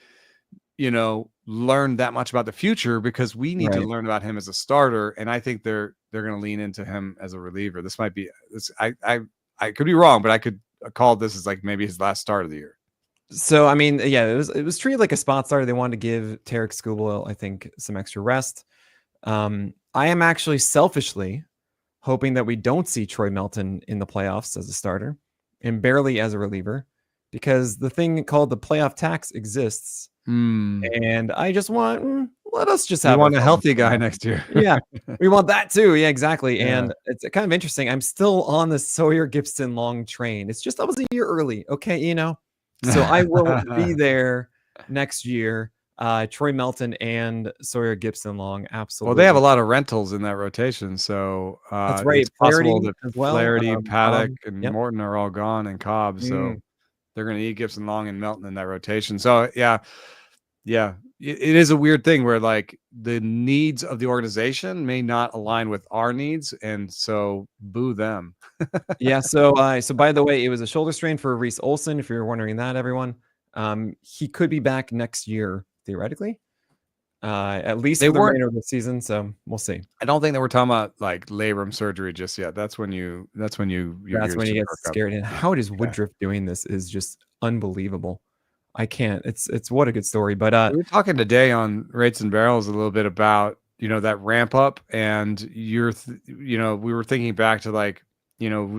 learn that much about the future, because we need to learn about him as a starter. And I think they're going to lean into him as a reliever. This might be this. I could be wrong, but I could call this as, like, maybe his last start of the year.
So, I mean, yeah, it was treated like a spot starter. They wanted to give Tarek Skubal, I think, some extra rest. I am actually selfishly hoping that we don't see Troy Melton in the playoffs as a starter and barely as a reliever, because the thing called the playoff tax exists. And I just want, let us just have
a healthy guy next year.
Yeah, we want that too. Yeah, exactly. Yeah. And it's kind of interesting. I'm still on the Sawyer Gibson Long train. It's just, I was a year early. Okay. So I will be there next year. Troy Melton and Sawyer Gibson Long. Absolutely.
Well, they have a lot of rentals in that rotation. So
that's right.
It's possible that
Flaherty,
Pollack, and Morton are all gone, and Cobb. So they're going to need Gibson Long and Melton in that rotation. So yeah, it is a weird thing where, like, the needs of the organization may not align with our needs, and so boo them.
Yeah. So by the way, it was a shoulder strain for Reese Olson. If you're wondering that, everyone, he could be back next year theoretically, at least for the remainder of the season. So we'll see.
I don't think that we're talking about, like, labrum surgery just yet. That's when you get
scared. And how it is Woodruff doing this is just unbelievable. I can't. It's what a good story. But
we were talking today on Rates and Barrels a little bit about that ramp up, and we were thinking back to, like,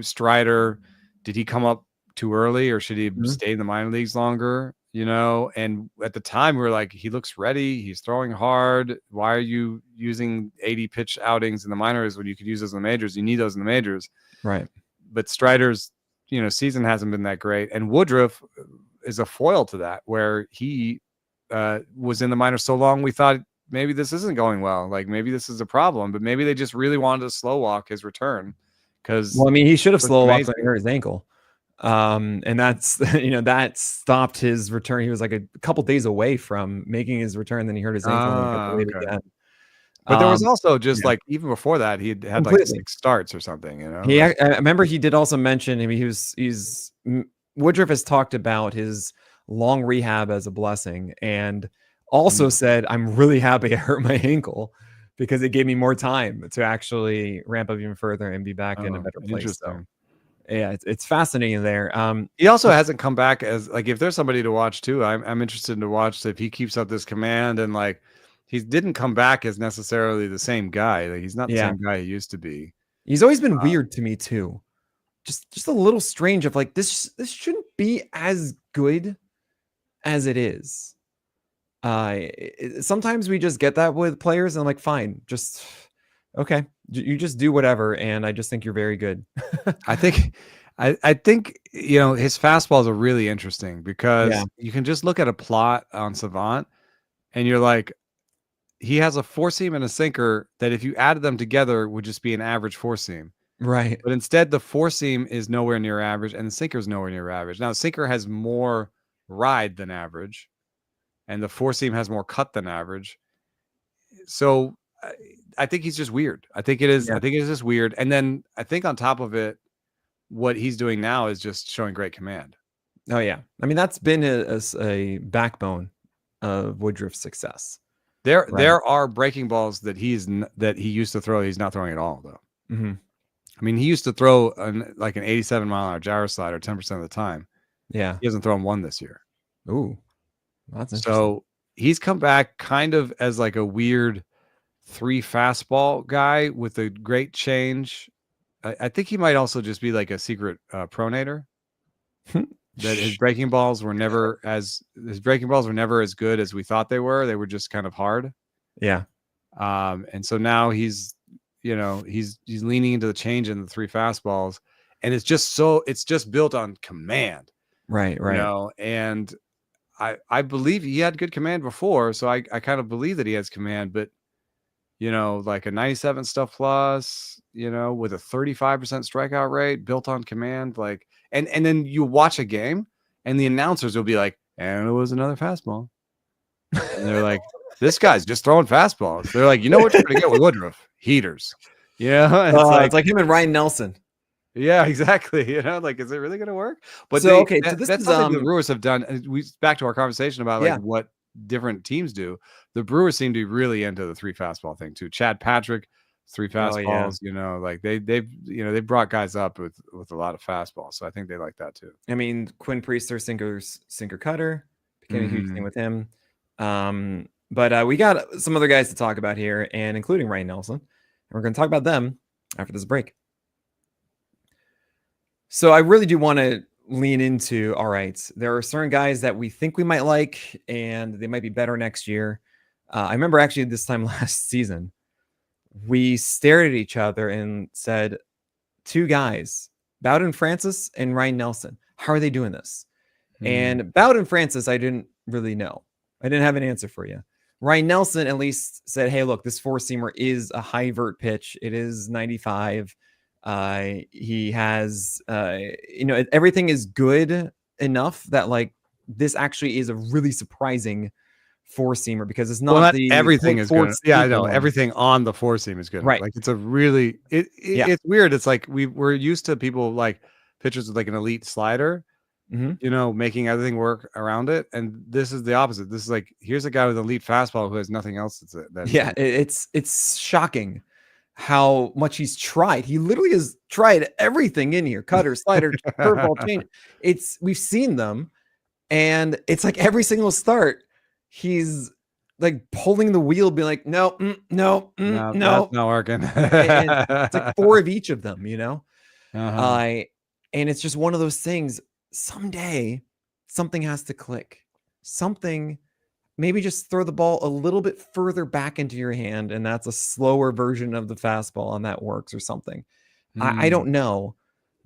Strider. Did he come up too early, or should he stay in the minor leagues longer? And at the time we were like, he looks ready. He's throwing hard. Why are you using 80 pitch outings in the minors when you could use those in the majors? You need those in the majors.
Right.
But Strider's, season hasn't been that great. And Woodruff is a foil to that, where he was in the minors so long, we thought maybe this isn't going well. Like, maybe this is a problem, but maybe they just really wanted to slow walk his return.
Well, I mean, he should have slow walked when he hurt his ankle. And that's, that stopped his return. He was like a couple days away from making his return. Then he hurt his ankle. Again.
But there was also just like, even before that, he had like 6 starts or something,
I remember he did also mention, I mean, Woodruff has talked about his long rehab as a blessing, and also said, I'm really happy I hurt my ankle because it gave me more time to actually ramp up even further and be back in a better place. So Yeah, it's fascinating there.
He also hasn't come back as like, if there's somebody to watch too, I'm interested to watch if he keeps up this command, and like he didn't come back as necessarily the same guy. Like, he's not the
yeah,
same guy he used to be.
he's always been weird to me too. Just a little strange of like this shouldn't be as good as it is. Sometimes we just get that with players, and I'm like, fine, just okay, you just do whatever, and I just think you're very good.
I think you know, his fastballs are really interesting because you can just look at a plot on Savant and you're like, he has a four seam and a sinker that if you added them together would just be an average four seam.
Right.
But instead the four seam is nowhere near average and the sinker is nowhere near average. Now the sinker has more ride than average and the four seam has more cut than average. So I think he's just weird. I think it is just weird. And then I think on top of it, what he's doing now is just showing great command.
Oh yeah, I mean that's been a backbone of Woodruff's success.
There are breaking balls that he used to throw. He's not throwing at all though.
Mm-hmm.
I mean, he used to throw like an 87 mile an hour gyro slider 10% of the time.
Yeah,
he hasn't thrown one this year.
Ooh, that's interesting.
So he's come back kind of as like a weird 3 fastball guy with a great change. I think he might also just be like a secret pronator. That his breaking balls were never as good as we thought they were. They were just kind of hard.
Yeah.
And so now he's leaning into the change in the 3 fastballs, and it's just built on command.
Right.
You know, and I believe he had good command before, so I kind of believe that he has command, but you know, like a 97 stuff plus, you know, with a 35% strikeout rate built on command, like, and then you watch a game and the announcers will be like, and it was another fastball. And they're like, this guy's just throwing fastballs. They're like, you know what you're going to get with Woodruff? Heaters. Yeah.
It's like him and Ryan Nelson.
Yeah, exactly. You know, like, is it really going to work? But
so
that's something the Brewers have done. We back to our conversation about like what different teams do. The Brewers seem to be really into the 3 fastball thing too. Chad Patrick, 3 fastballs. You know, like they've brought guys up with a lot of fastballs. So I think they like that too.
I mean, Quinn Priester, sinker cutter, became a huge thing with him. But we got some other guys to talk about here, and including Ryan Nelson. And we're going to talk about them after this break. So I really do want to lean into, all right, there are certain guys that we think we might like, and they might be better next year. I remember actually this time last season, we stared at each other and said, 2 guys, Bowden Francis and Ryan Nelson. How are they doing this? And Bowden Francis, I didn't really know. I didn't have an answer for you. Ryan Nelson at least said, hey, look, this 4-seamer is a high vert pitch. It is 95. He has, everything is good enough that like this actually is a really surprising 4-seamer because it's not
everything is good. Yeah, I know everything on the 4-seam is good.
Right.
Like it's a really, it's weird. It's like we're used to people like pitchers with like an elite slider, you know, making everything work around it. And this is the opposite. This is like, here's a guy with an elite fastball who has nothing else.
It's shocking how much he's tried. He literally has tried everything in here: cutter, slider, curveball, change. We've seen them, and it's like every single start, he's like pulling the wheel, being like, no, no,
that's not working.
And it's like 4 of each of them, you know. And it's just one of those things. Someday, something has to click. Something. Maybe just throw the ball a little bit further back into your hand, and that's a slower version of the fastball, and that works or something. I don't know.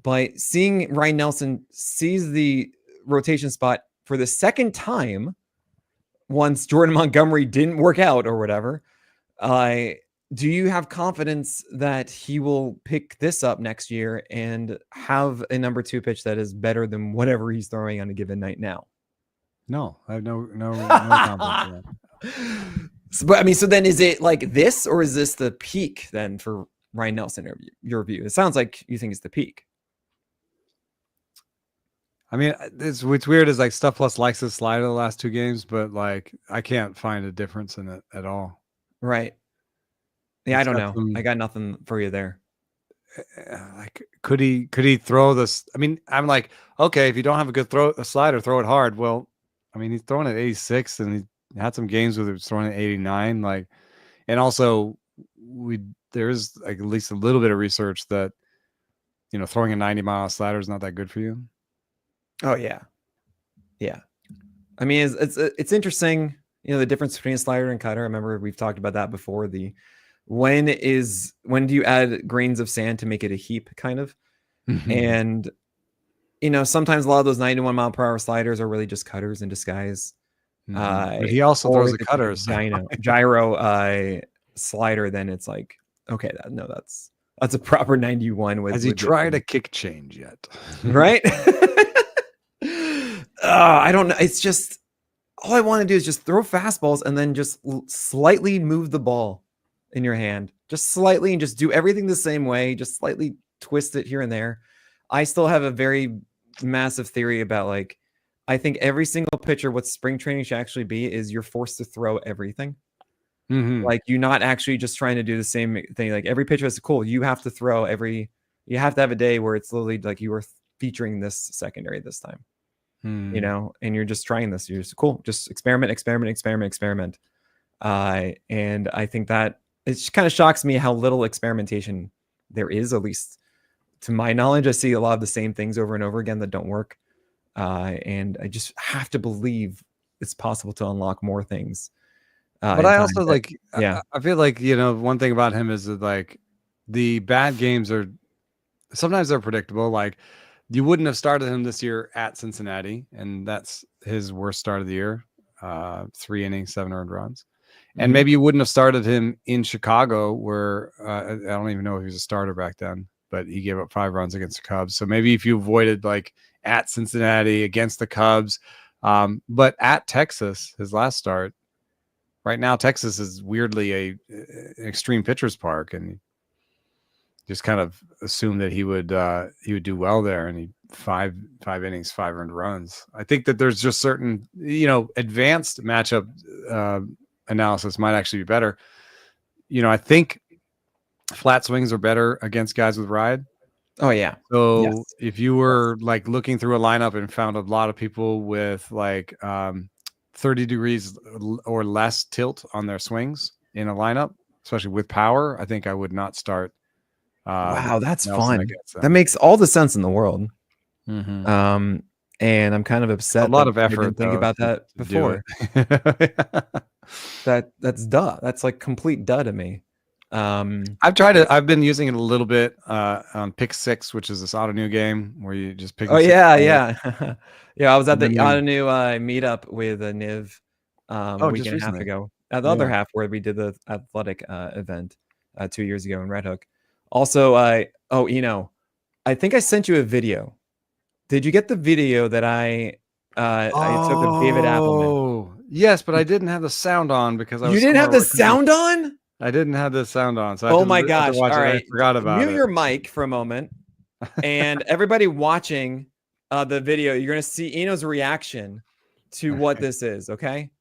But seeing Ryan Nelson seize the rotation spot for the second time, once Jordan Montgomery didn't work out or whatever, do you have confidence that he will pick this up next year and have a number 2 pitch that is better than whatever he's throwing on a given night now?
No, I have no confidence in that.
But I mean, so then is it like this, or is this the peak then for Ryan Nelson? Your view? It sounds like you think it's the peak.
I mean, it's weird. Is like Stuff Plus likes his slider the last 2 games, but like I can't find a difference in it at all.
Right. Yeah, I don't know. I got nothing for you there.
like, could he throw this? I mean, I'm like, okay, if you don't have a good a slider, throw it hard. Well, I mean, he's throwing at 86, and he had some games where he was throwing at 89. Like, and also there's like at least a little bit of research that, you know, throwing a 90-mile slider is not that good for you.
Oh yeah, yeah. I mean, it's interesting, you know, the difference between a slider and cutter. I remember we've talked about that before. When do you add grains of sand to make it a heap, kind of? And you know, sometimes a lot of those 91-mile-per-hour sliders are really just cutters in disguise.
But he also throws a cutter,
gyro slider. Then it's like, okay, that's a proper 91.
Has he tried a kick change yet?
Right? I don't know. It's just, all I want to do is just throw fastballs and then just slightly move the ball in your hand, just slightly, and just do everything the same way, just slightly twist it here and there. I still have a very massive theory about, like, I think every single pitcher, what spring training should actually be is you're forced to throw everything. Like, you're not actually just trying to do the same thing. Like, every pitcher is cool. You have to throw you have to have a day where it's literally like you were featuring this secondary this time. You know, and you're just trying this. You're just cool. Just experiment. And I think that it just kind of shocks me how little experimentation there is, at least to my knowledge. I see a lot of the same things over and over again that don't work. And I just have to believe it's possible to unlock more things.
But I also
I
feel like, you know, one thing about him is that, like, the bad games are sometimes they're predictable. Like, you wouldn't have started him this year at Cincinnati, and that's his worst start of the year. 3 innings, 7 earned runs. And maybe you wouldn't have started him in Chicago, where I don't even know if he was a starter back then, but he gave up 5 runs against the Cubs. So maybe if you avoided, like, at Cincinnati, against the Cubs, but at Texas, his last start, right now Texas is weirdly an extreme pitcher's park, and just kind of assumed that he would do well there, and he 5 innings, 5 earned runs. I think that there's just certain, you know, advanced matchup analysis might actually be better. You know, I think flat swings are better against guys with ride.
Oh yeah.
So
yes.
If you were like looking through a lineup and found a lot of people with like 30 degrees or less tilt on their swings in a lineup, especially with power, I think I would not start.
Wow, that's
Nelson
fun. That makes all the sense in the world.
Mm-hmm.
And I'm kind of upset.
A lot of effort.
I didn't think about that before. That's duh. That's like complete duh to me.
I've been using it a little bit on Pick 6, which is this Ottoneu game where you just pick.
Oh yeah. Yeah, I was at the Ottoneu meetup with Niv a week and a half ago. At the other half where we did the athletic event 2 years ago in Red Hook. Also, Eno, I think I sent you a video. Did you get the video that I took of David Appelman?
Oh, yes, but I didn't have the sound on because
you didn't have the sound on.
I didn't have the sound on, so
oh my gosh! All right,
I forgot about it.
Mute your mic for a moment, and everybody watching the video, you're gonna see Eno's reaction to what this is. Okay,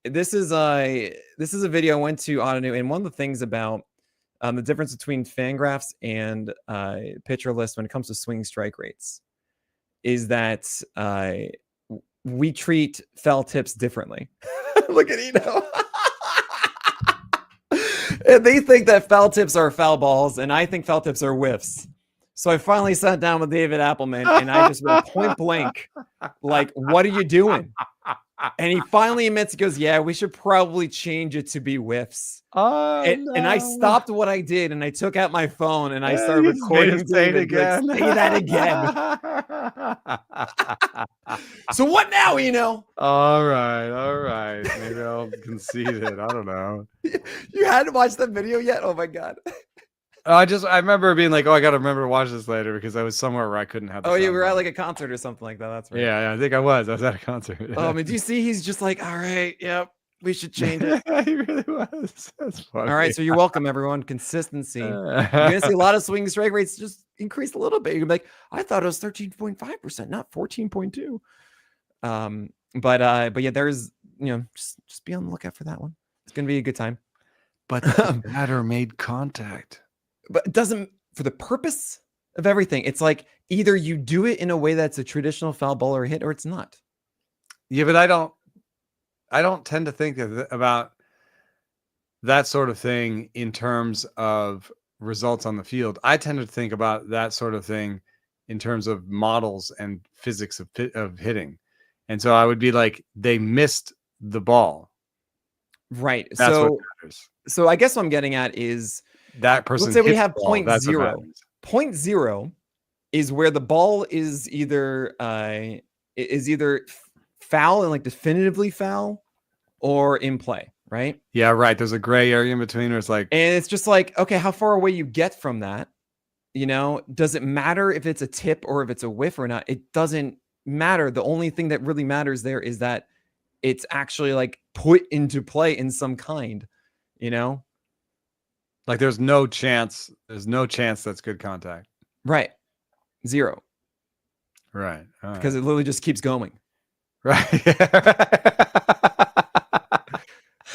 this is a video I went to Ottoneu, and one of the things about the difference between Fangraphs and Pitcher List when it comes to swing strike rates is that we treat foul tips differently. Look at Eno. And they think that foul tips are foul balls, and I think foul tips are whiffs. So I finally sat down with David Appelman, and I just went point blank, like, what are you doing? And he finally admits, he goes, yeah, we should probably change it to be whiffs. And I stopped what I did, and I took out my phone, and I started recording.
Say it again.
Like, say that again. So what now, Eno?
All right. Maybe I'll concede it. I don't know.
You hadn't watched that video yet? Oh my god.
I remember being like, I got to remember to watch this later because I was somewhere where I couldn't have.
You were at like a concert or something like that. That's right.
Yeah, I think I was at a concert.
I mean, do you see? He's just like, all right, yep, we should change it.
He really was. That's funny.
All right, so you're welcome, everyone. Consistency. You're gonna see a lot of swing strike rates just increase a little bit. You're like, I thought it was 13.5%, not 14.2. But yeah, there's, just be on the lookout for that one. It's gonna be a good time.
But the batter made contact.
but it doesn't, for the purpose of everything, it's like either you do it in a way that's a traditional foul ball or hit, or it's not.
Yeah, but I don't tend to think about that sort of thing in terms of results on the field. I tend to think about that sort of thing in terms of models and physics of hitting. And so I would be like, they missed the ball.
Right.
That's what matters.
So I guess what I'm getting at is
that person.
Let's say we have
point
zero. Point zero is where the ball is either foul and like definitively foul or in play, right?
Yeah, right. There's a gray area in between where it's like,
and it's just like, okay, how far away you get from that? You know, does it matter if it's a tip or if it's a whiff or not? It doesn't matter. The only thing that really matters there is that it's actually like put into play in some kind, you know?
Like there's no chance that's good contact.
Right. Zero.
Right.
Because it literally just keeps going.
Right.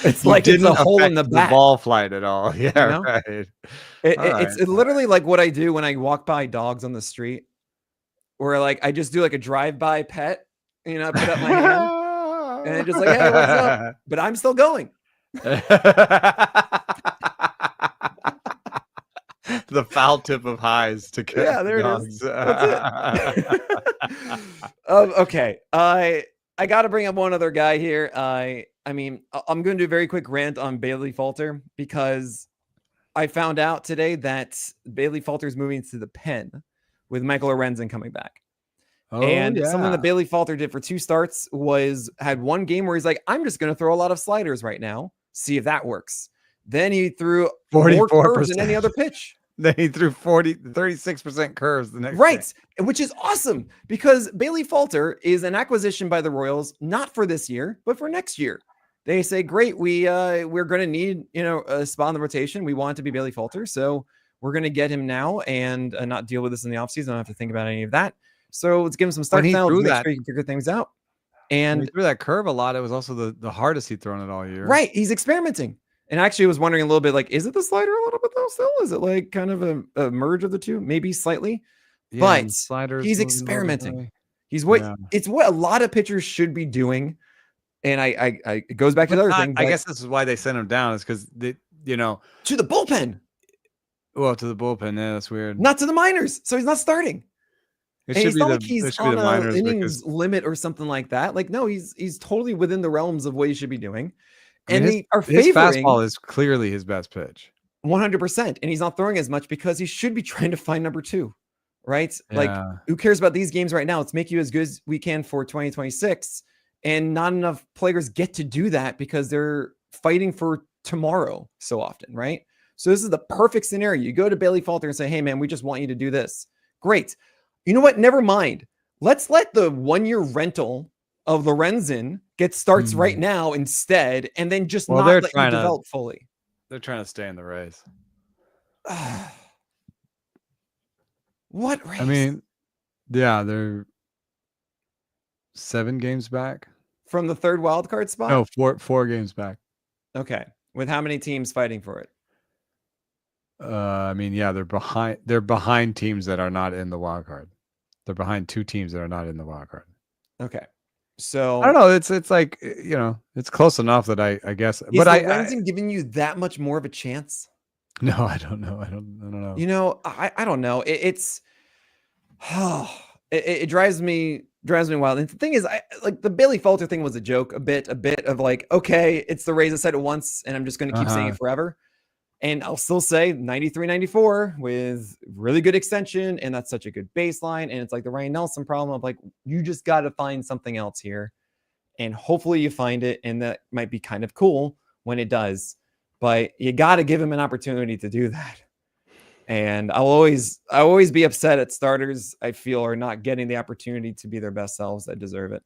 It's like it's a hole in the bat.
The ball flight at all. Yeah, you know? Right.
It's literally like what I do when I walk by dogs on the street, where like I just do like a drive-by pet, you know, I put up my hand and just like, hey, what's up? But I'm still going.
The foul tip of highs to
yeah, there dogs. It is. That's it. Okay, I got to bring up one other guy here. I mean, I'm going to do a very quick rant on Bailey Falter because I found out today that Bailey Falter is moving to the pen with Michael Lorenzen coming back. Oh, and something that Bailey Falter did for 2 starts was had one game where he's like, I'm just going to throw a lot of sliders right now, see if that works. Then he threw 44% more curves than any other pitch.
Then he threw 36% curves the next
right, day. Which is awesome because Bailey Falter is an acquisition by the Royals, not for this year, but for next year. They say, great, we're going to need, you know, a spot in the rotation. We want it to be Bailey Falter, so we're going to get him now and not deal with this in the offseason. I don't have to think about any of that. So let's give him some start now. Make sure he can figure things out. And
when he threw that curve a lot. It was also the hardest he'd thrown it all year.
Right, he's experimenting. And actually was wondering a little bit, like, is it the slider a little bit though still? Is it like kind of a merge of the two? Maybe slightly. Yeah, but he's experimenting. It's what a lot of pitchers should be doing. And it goes back to the other thing.
I guess this is why they sent him down, is because they, you know,
to the bullpen.
Well, to the bullpen, yeah, that's weird.
Not to the minors, so he's not starting. It's not like he's on an innings limit or something like that. Like, no, he's totally within the realms of what he should be doing. And they are favoring.
His fastball is clearly his best pitch.
100%. And he's not throwing as much because he should be trying to find number 2, right? Yeah. Like, who cares about these games right now? Let's make you as good as we can for 2026. And not enough players get to do that because they're fighting for tomorrow so often, right? So this is the perfect scenario. You go to Bailey Falter and say, hey, man, we just want you to do this. Great. You know what? Never mind. Let's let the 1-year rental of Lorenzen get starts right now instead, and then just not let you develop fully.
They're trying to stay in the race.
What race?
I mean, yeah, they're 7 games back
from the 3rd wild card spot.
No, 4 games back.
Okay, with how many teams fighting for it?
I mean, yeah, they're behind. They're behind teams that are not in the wild card. They're behind 2 teams that are not in the wild card.
Okay. So
I don't know. It's like, you know, it's close enough that I guess.
Is Lorenzen giving you that much more of a chance?
No, I don't know. I don't know.
You know, I don't know. It drives me wild. And the thing is, like the Bailey Falter thing was a joke, a bit of like, okay, it's the Rays that said it once, and I'm just going to keep saying it forever. And I'll still say 93, 94 with really good extension. And that's such a good baseline. And it's like the Ryan Nelson problem of like, you just got to find something else here. And hopefully you find it. And that might be kind of cool when it does. But you got to give him an opportunity to do that. And I always be upset at starters I feel are not getting the opportunity to be their best selves that deserve it.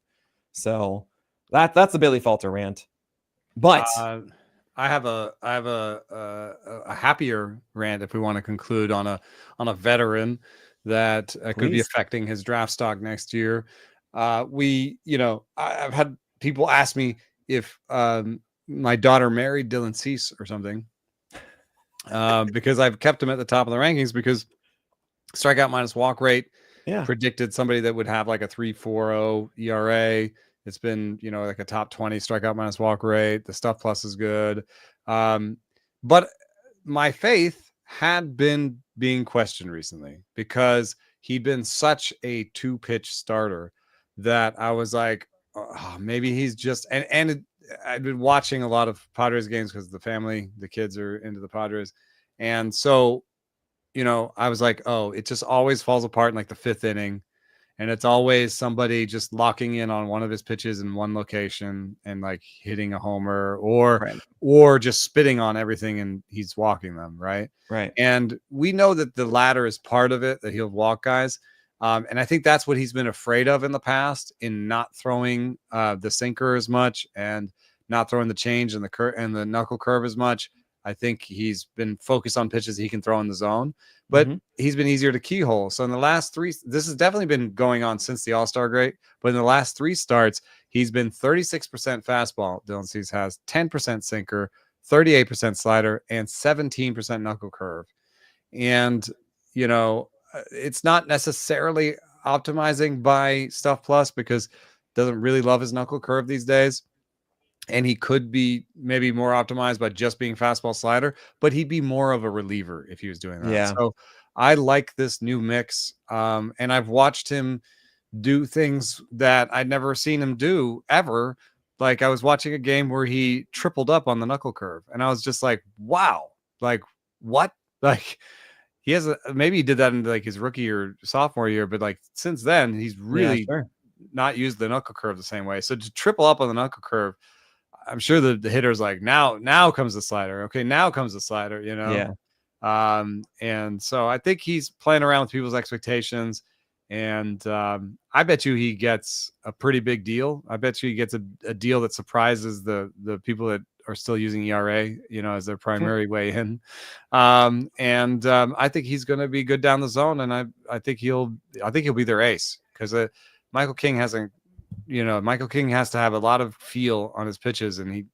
So that's the Bailey Falter rant. But
I have a happier rant if we want to conclude on a veteran that could be affecting his draft stock next year. I've had people ask me if my daughter married Dylan Cease or something. because I've kept him at the top of the rankings because strikeout minus walk rate predicted somebody that would have like a 3.40 ERA. It's been, like a top 20 strikeout minus walk rate. The stuff plus is good. But my faith had been being questioned recently because he'd been such a 2-pitch starter that I was like, oh, maybe he's just, and I've been watching a lot of Padres games because the kids are into the Padres. And so, I was like, oh, it just always falls apart in like the 5th inning. And it's always somebody just locking in on one of his pitches in one location and like hitting a homer or just spitting on everything and he's walking them. Right. And we know that the latter is part of it, that he'll walk guys. And I think that's what he's been afraid of in the past, in not throwing the sinker as much and not throwing the change and the knuckle curve as much. I think he's been focused on pitches he can throw in the zone, but he's been easier to keyhole. So in the last 3, this has definitely been going on since the All-Star break, but in the last 3 starts, he's been 36% fastball. Dylan Cease has 10% sinker, 38% slider, and 17% knuckle curve. And, it's not necessarily optimizing by Stuff Plus because doesn't really love his knuckle curve these days. And he could be maybe more optimized by just being fastball slider, but he'd be more of a reliever if he was doing that. Yeah. So I like this new mix. And I've watched him do things that I'd never seen him do ever. Like I was watching a game where he tripled up on the knuckle curve and I was just like, wow, like what? Like he has maybe he did that in like his rookie or sophomore year, but like since then he's really not used the knuckle curve the same way. So to triple up on the knuckle curve, I'm sure the hitter's like, now comes the slider. Okay, now comes the slider, Yeah. And so I think he's playing around with people's expectations. And I bet you he gets a pretty big deal. I bet you he gets a deal that surprises the people that are still using ERA, as their primary way in. I think he's going to be good down the zone. And I think he'll be their ace because Michael King hasn't. Michael King has to have a lot of feel on his pitches, and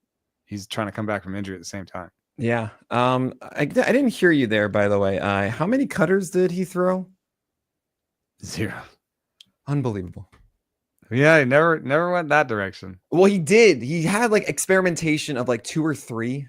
he's trying to come back from injury at the same time.
Yeah. I didn't hear you there, by the way. How many cutters did he throw?
0.
Unbelievable.
Yeah, he never went that direction.
Well, he did. He had like experimentation of like 2 or 3,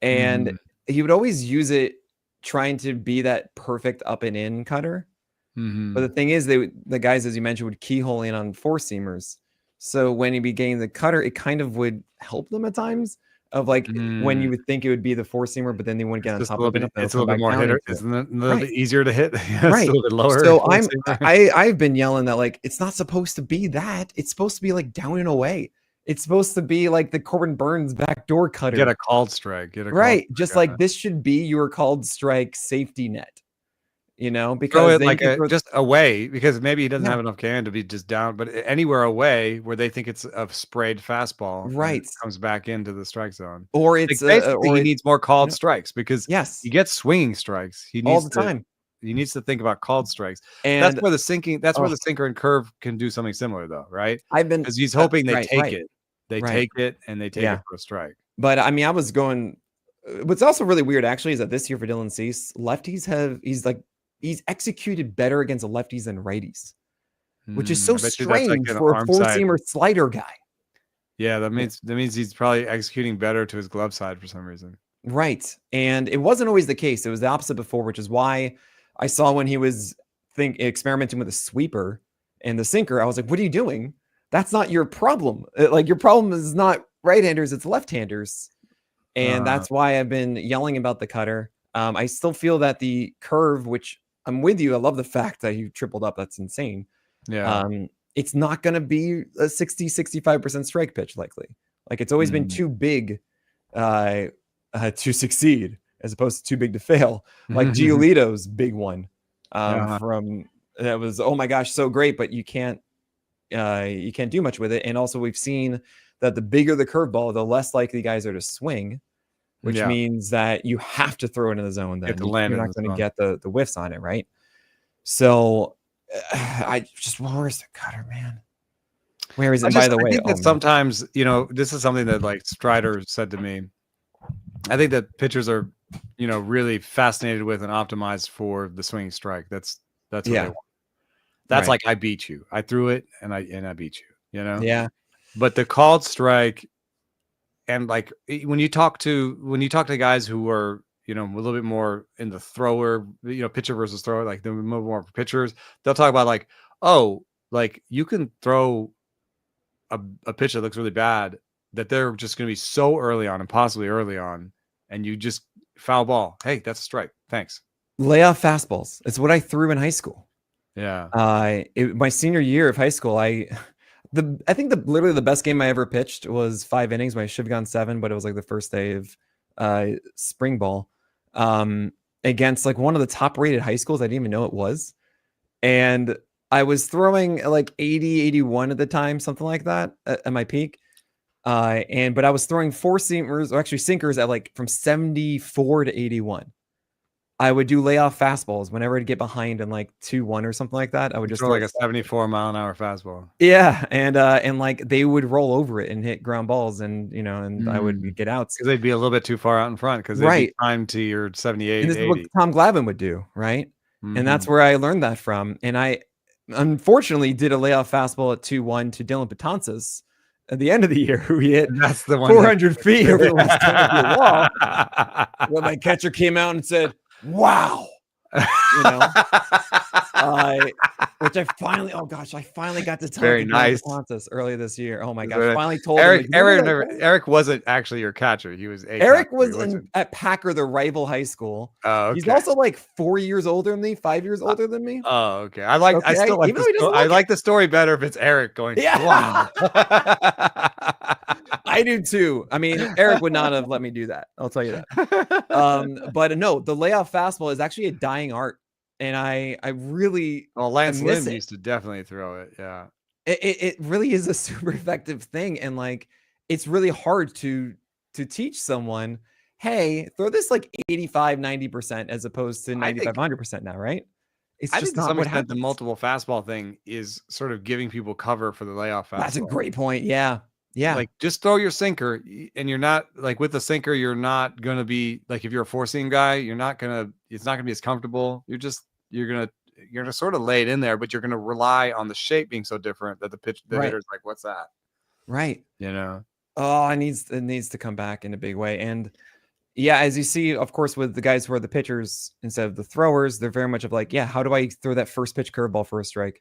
and he would always use it trying to be that perfect up and in cutter. But the thing is, the guys, as you mentioned, would keyhole in on 4-seamers. So when he began the cutter, it kind of would help them at times. Of like when you would think it would be the 4-seamer, but then they wouldn't get on top of it.
It's a little bit more hitter. Isn't it a little bit easier to hit?
Right. A little bit lower. So I've been yelling that like it's not supposed to be that. It's supposed to be like down and away. It's supposed to be like the Corbin Burns backdoor cutter.
Get a called strike.
Just like this should be your called strike safety net. Because
throw it like just away, because maybe he doesn't have enough can to be just down, but anywhere away where they think it's a sprayed fastball,
right,
comes back into the strike zone,
or it's
basically he needs more called strikes because he gets swinging strikes. He needs
all the time.
He needs to think about called strikes, and that's where the sinker and curve can do something similar, though, right?
Because
he's hoping they take it, take it, and they take it for a strike.
But I mean, I was going. What's also really weird, actually, is that this year for Dylan Cease, lefties he's executed better against lefties than righties, which is so strange for a 4-seamer slider guy.
Yeah, that means he's probably executing better to his glove side for some reason.
Right. And it wasn't always the case. It was the opposite before, which is why I saw when he was experimenting with a sweeper and the sinker, I was like, what are you doing? That's not your problem. Like your problem is not right-handers, it's left-handers. And that's why I've been yelling about the cutter. I still feel that the curve, which I'm with you. I love the fact that you tripled up. That's insane.
Yeah.
It's not going to be a 65% strike pitch likely. Like it's always been too big to succeed as opposed to too big to fail. Like Giolito's big one from that was, oh my gosh, so great, but you can't do much with it. And also we've seen that the bigger the curveball, the less likely guys are to swing. Which means that you have to throw it in the zone. Then you're not going to get the whiffs on it, right? So where's the cutter, man? Where is it? By the way,
I think that sometimes this is something that like Strider said to me. I think that pitchers are really fascinated with and optimized for the swinging strike. That's what they want. That's
right.
like, I beat you. I threw it and I beat you,
Yeah.
But the called strike, and like when you talk to guys who are, a little bit more in the thrower, pitcher versus thrower, like the more pitchers, they'll talk about like, oh, like you can throw a pitch that looks really bad that they're just going to be so early on, impossibly early on, and you just foul ball. Hey, that's a strike. Thanks.
Layoff fastballs. It's what I threw in high school.
Yeah.
My senior year of high school, I think literally the best game I ever pitched was 5 innings. When I should have gone 7, but it was like the first day of spring ball, against like one of the top rated high schools. I didn't even know it was. And I was throwing like 80, 81 at the time, something like that at my peak. But I was throwing 4-seamers, or actually sinkers, at like from 74 to 81. I would do layoff fastballs whenever I'd get behind in like 2-1 or something like that. I would just
throw like a 74-mile-an-hour fastball.
Yeah, and like they would roll over it and hit ground balls, and I would get outs
because they'd be a little bit too far out in front because they'd be timed to your 78.
And this
80.
is what Tom Glavine would do, right?
Mm-hmm.
And that's where I learned that from. And I unfortunately did a layoff fastball at 2-1 to Dylan Betances at the end of the year, who he hit
that's the one
400 feet over the west end of the wall. When my catcher came out and said, "Wow," which I finally got to tell
very nice
earlier this year. Oh my gosh! Finally told
Eric.
him,
Eric wasn't actually your catcher. He was
Eric was at Packer, the rival high school.
Oh, okay.
He's also like 4 years older than me, 5 years older than me.
Oh, okay. I still like I like the story better if it's Eric going.
Yeah.
Wow.
I do too. I mean, Eric would not have let me do that. I'll tell you that. But no, the layoff fastball is actually a dying art. And I really
Lance Lynn used to definitely throw it. Yeah.
It really is a super effective thing. And like, it's really hard to teach someone, hey, throw this like 85, 90% as opposed to 95, 100% now, right? It's
I
just
think
not
to some
what
extent
happens.
the multiple fastball thing is sort of giving people cover for the layoff fastball.
That's a great point. Yeah. Yeah.
Like just throw your sinker, and you're not like with the sinker, you're not going to be like, if you're a 4-seam guy, it's not going to be as comfortable. You're going to sort of lay it in there, but you're going to rely on the shape being so different that the hitter's like, what's that?
Right.
Oh,
it needs to come back in a big way. And yeah, as you see, of course, with the guys who are the pitchers instead of the throwers, they're very much of like, yeah, how do I throw that first pitch curveball for a strike?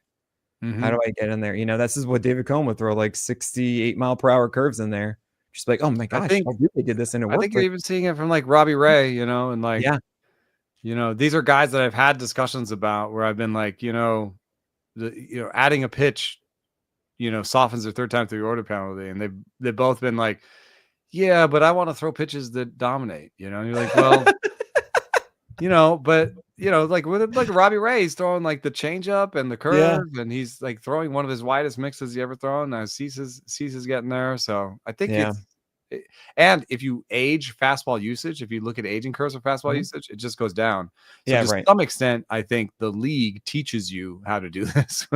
Mm-hmm. How do I get in there? This is what David Cohn would throw, like 68-mile-per-hour curves in there. Just like, oh my gosh, how did they did this in a work?
I think you're even seeing it from like Robbie Ray, and like, these are guys that I've had discussions about where I've been like, adding a pitch, softens their third time through order penalty, and they've both been like, yeah, but I want to throw pitches that dominate, and you're like, well, but like with like Robbie Ray, he's throwing like the changeup and the curve, and he's like throwing one of his widest mixes he ever thrown. Now Cease's getting there, so I think and if you age fastball usage, if you look at aging curves of fastball usage, it just goes down. So to some extent, I think the league teaches you how to do this.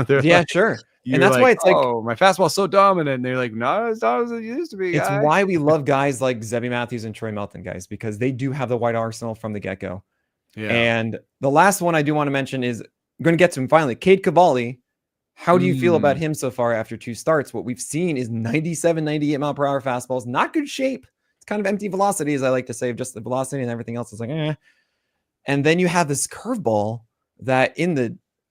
Sure. And that's why it's like,
oh, my fastball's so dominant. And they're like, not as dominant as it used to be.
It's why we love guys like Zebby Matthews and Troy Melton, guys, because they do have the wide arsenal from the get-go. Yeah. And the last one I do want to mention is, I'm going to get to him finally, Cade Cavalli. How do you feel about him so far after 2 starts? What we've seen is 97, 98-mile-per-hour fastballs. Not good shape. It's kind of empty velocity, as I like to say, just the velocity, and everything else is like, eh. And then you have this curveball that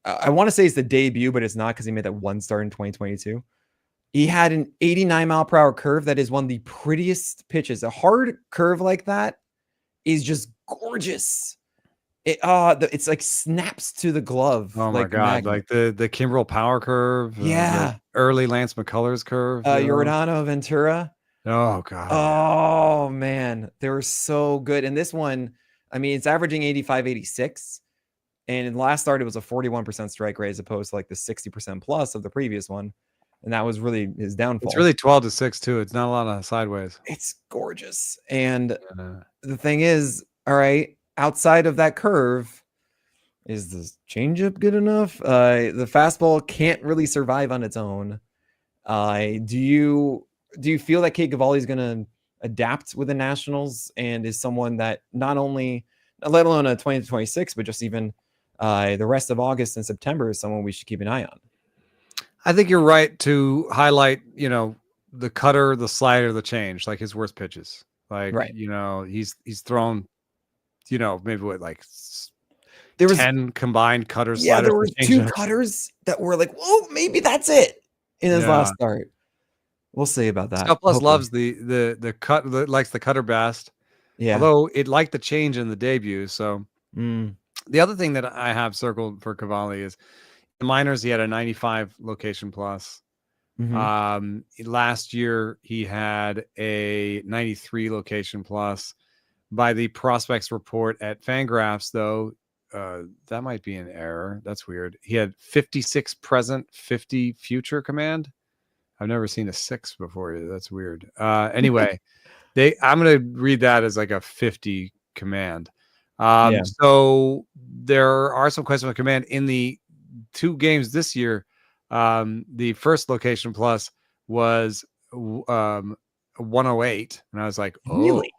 I want to say it's the debut, but it's not, because he made that 1 start in 2022. He had an 89-mile-per-hour curve that is one of the prettiest pitches. A hard curve like that is just gorgeous. It's like snaps to the glove.
Oh my god! Like the Kimbrel power curve.
Yeah.
Early Lance McCullers curve.
Yordano Ventura.
Oh god.
Oh man, they were so good. And this one, I mean, it's averaging 85, 86. And in the last start, it was a 41% strike rate as opposed to like the 60% plus of the previous one. And that was really his downfall.
It's really 12-6 too. It's not a lot of sideways.
It's gorgeous. And the thing is, all right, outside of that curve, is the changeup good enough? The fastball can't really survive on its own. Do you feel that Cade Cavalli is going to adapt with the Nationals and is someone that not only, let alone a 2026, but just even the rest of August and September is someone we should keep an eye on.
I think you're right to highlight, the cutter, the slider, the change, like his worst pitches. Like,
right.
He's thrown, maybe what, like
there was
10 combined cutters.
Yeah, there were 2 cutters that were like, whoa, maybe that's it in his last start. We'll see about that.
Scout Plus loves the cut, likes the cutter best.
Yeah.
Although it liked the change in the debut. So the other thing that I have circled for Cavalli is the minors. He had a 95 location plus. Last year he had a 93 location plus. By the prospects report at Fangraphs, though, that might be an error. That's weird. He had 56 present, 50 future command. I've never seen a 6 before. That's weird. Anyway, I'm going to read that as like a 50 command. So there are some questions with command in the 2 games this year. The first location plus was 108, and I was like,
really?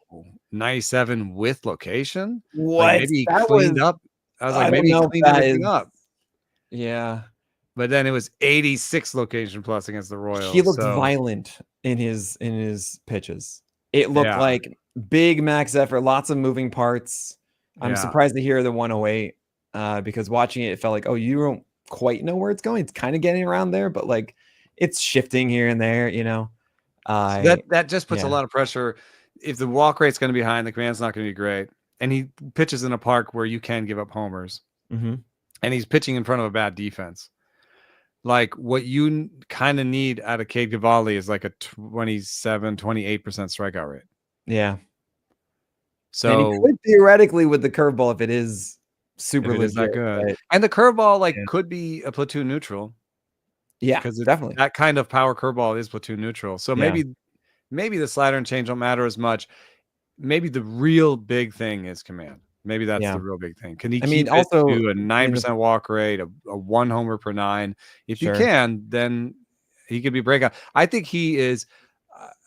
97 with location?
What?
Like maybe he cleaned up. I was like, maybe he cleaned everything up.
Yeah.
But then it was 86 location plus against the Royals.
He looked violent in his pitches. It looked like big max effort, lots of moving parts. I'm surprised to hear the 108 because watching it felt like, oh, you don't quite know where it's going. It's kind of getting around there, but like it's shifting here and there,
So that just puts a lot of pressure. If the walk rate's going to be high and the command's not going to be great, and he pitches in a park where you can give up homers, and he's pitching in front of a bad defense. Like what you kind of need out of Cade Cavalli is like a 27, 28% strikeout rate.
Yeah.
So
and he could theoretically with the curveball if it is super legit,
is that good. Right? And the curveball could be a platoon neutral.
Yeah,
because
definitely
that kind of power curveball is platoon neutral. So maybe the slider and change don't matter as much. Maybe the real big thing is command. Maybe that's the real big thing. Can he keep it to a 9% walk rate, a 1 homer per 9? If you can, then he could be breakout. I think he is.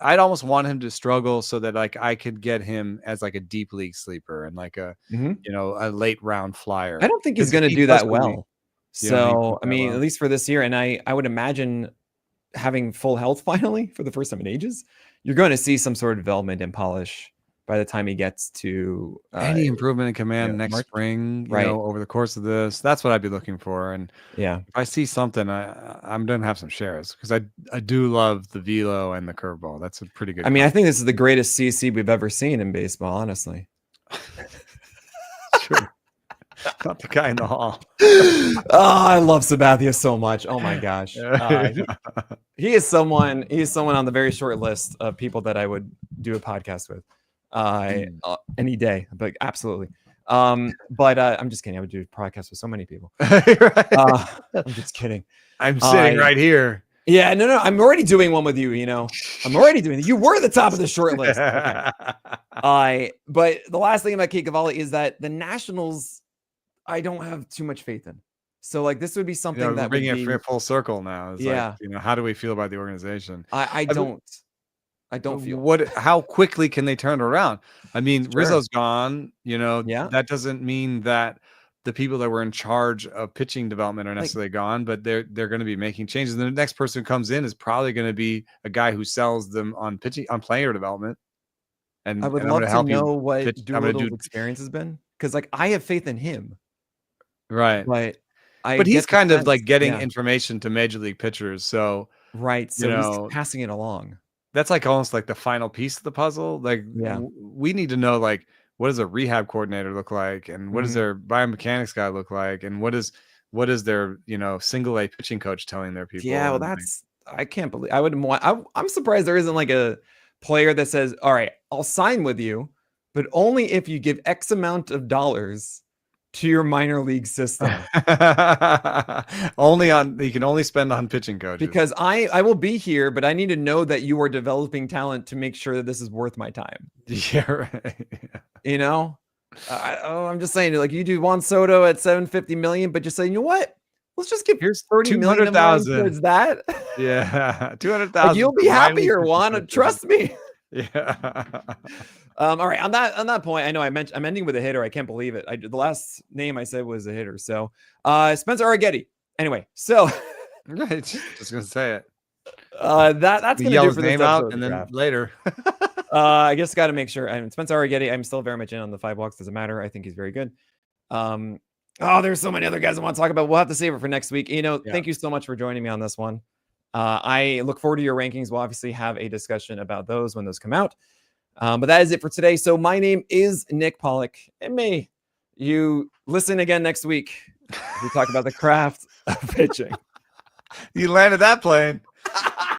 I'd almost want him to struggle so that like I could get him as like a deep league sleeper and like a a late round flyer.
I don't think he's going to do that well. So I mean, at least for this year, and I would imagine having full health finally for the first time in ages, you're going to see some sort of development and polish by the time he gets to
any improvement in command next spring, over the course of this. That's what I'd be looking for. And if I see something, I'm going to have some shares because I do love the velo and the curveball. That's a pretty good.
I mean, I think this is the greatest CC we've ever seen in baseball, honestly.
True. Not the guy in the hall.
Oh, I love Sabathia so much. Oh my gosh. He is someone on the very short list of people that I would do a podcast with any day, but absolutely. But I'm just kidding. I would do a podcast with so many people. I'm just kidding.
I'm sitting right here.
Yeah, no. I'm already doing one with you, I'm already doing it. You were the top of the short list. Okay. But the last thing about Cade Cavalli is that the Nationals, I don't have too much faith in. So like this would be something that
bringing it full circle now. It's like, how do we feel about the organization?
I don't feel
how quickly can they turn it around? I mean, Rizzo's gone, that doesn't mean that the people that were in charge of pitching development are necessarily gone, but they're going to be making changes. And the next person who comes in is probably going to be a guy who sells them on player development. And
I would love to know what Doolittle's experience has been. Because like I have faith in him.
Right.
But
he's kind of like getting information to major league pitchers. So
so he's passing it along.
That's like almost like the final piece of the puzzle. Like we need to know like what does a rehab coordinator look like, and what does their biomechanics guy look like, and what is their single A pitching coach telling their people.
Yeah, well, I can't believe I'm surprised there isn't like a player that says, all right, I'll sign with you, but only if you give X amount of dollars to your minor league system.
You can only spend on pitching coaches.
Because I will be here, but I need to know that you are developing talent to make sure that this is worth my time.
Yeah, right.
I'm just saying, like you do Juan Soto at $750 million, but just say, you know what? Let's just give
here's
$30 million towards that.
Yeah, $200,000.
Like, you'll be happier, Juan. Trust me.
Yeah.
All right. On that point, I know I'm ending with a hitter. I can't believe it. The last name I said was a hitter. So Spencer Arrighetti. Anyway, so
just gonna say it.
That's gonna
yell
do
his
for this
name
episode
out,
of
and
the
then
draft.
later.
I just got to make sure. I'm Spencer Arrighetti. I'm still very much in on the 5 walks. Doesn't matter. I think he's very good. There's so many other guys I want to talk about. We'll have to save it for next week. Thank you so much for joining me on this one. I look forward to your rankings. We'll obviously have a discussion about those when those come out. But that is it for today. So my name is Nick Pollack, and may you listen again next week as we talk about the craft of pitching.
You landed that plane.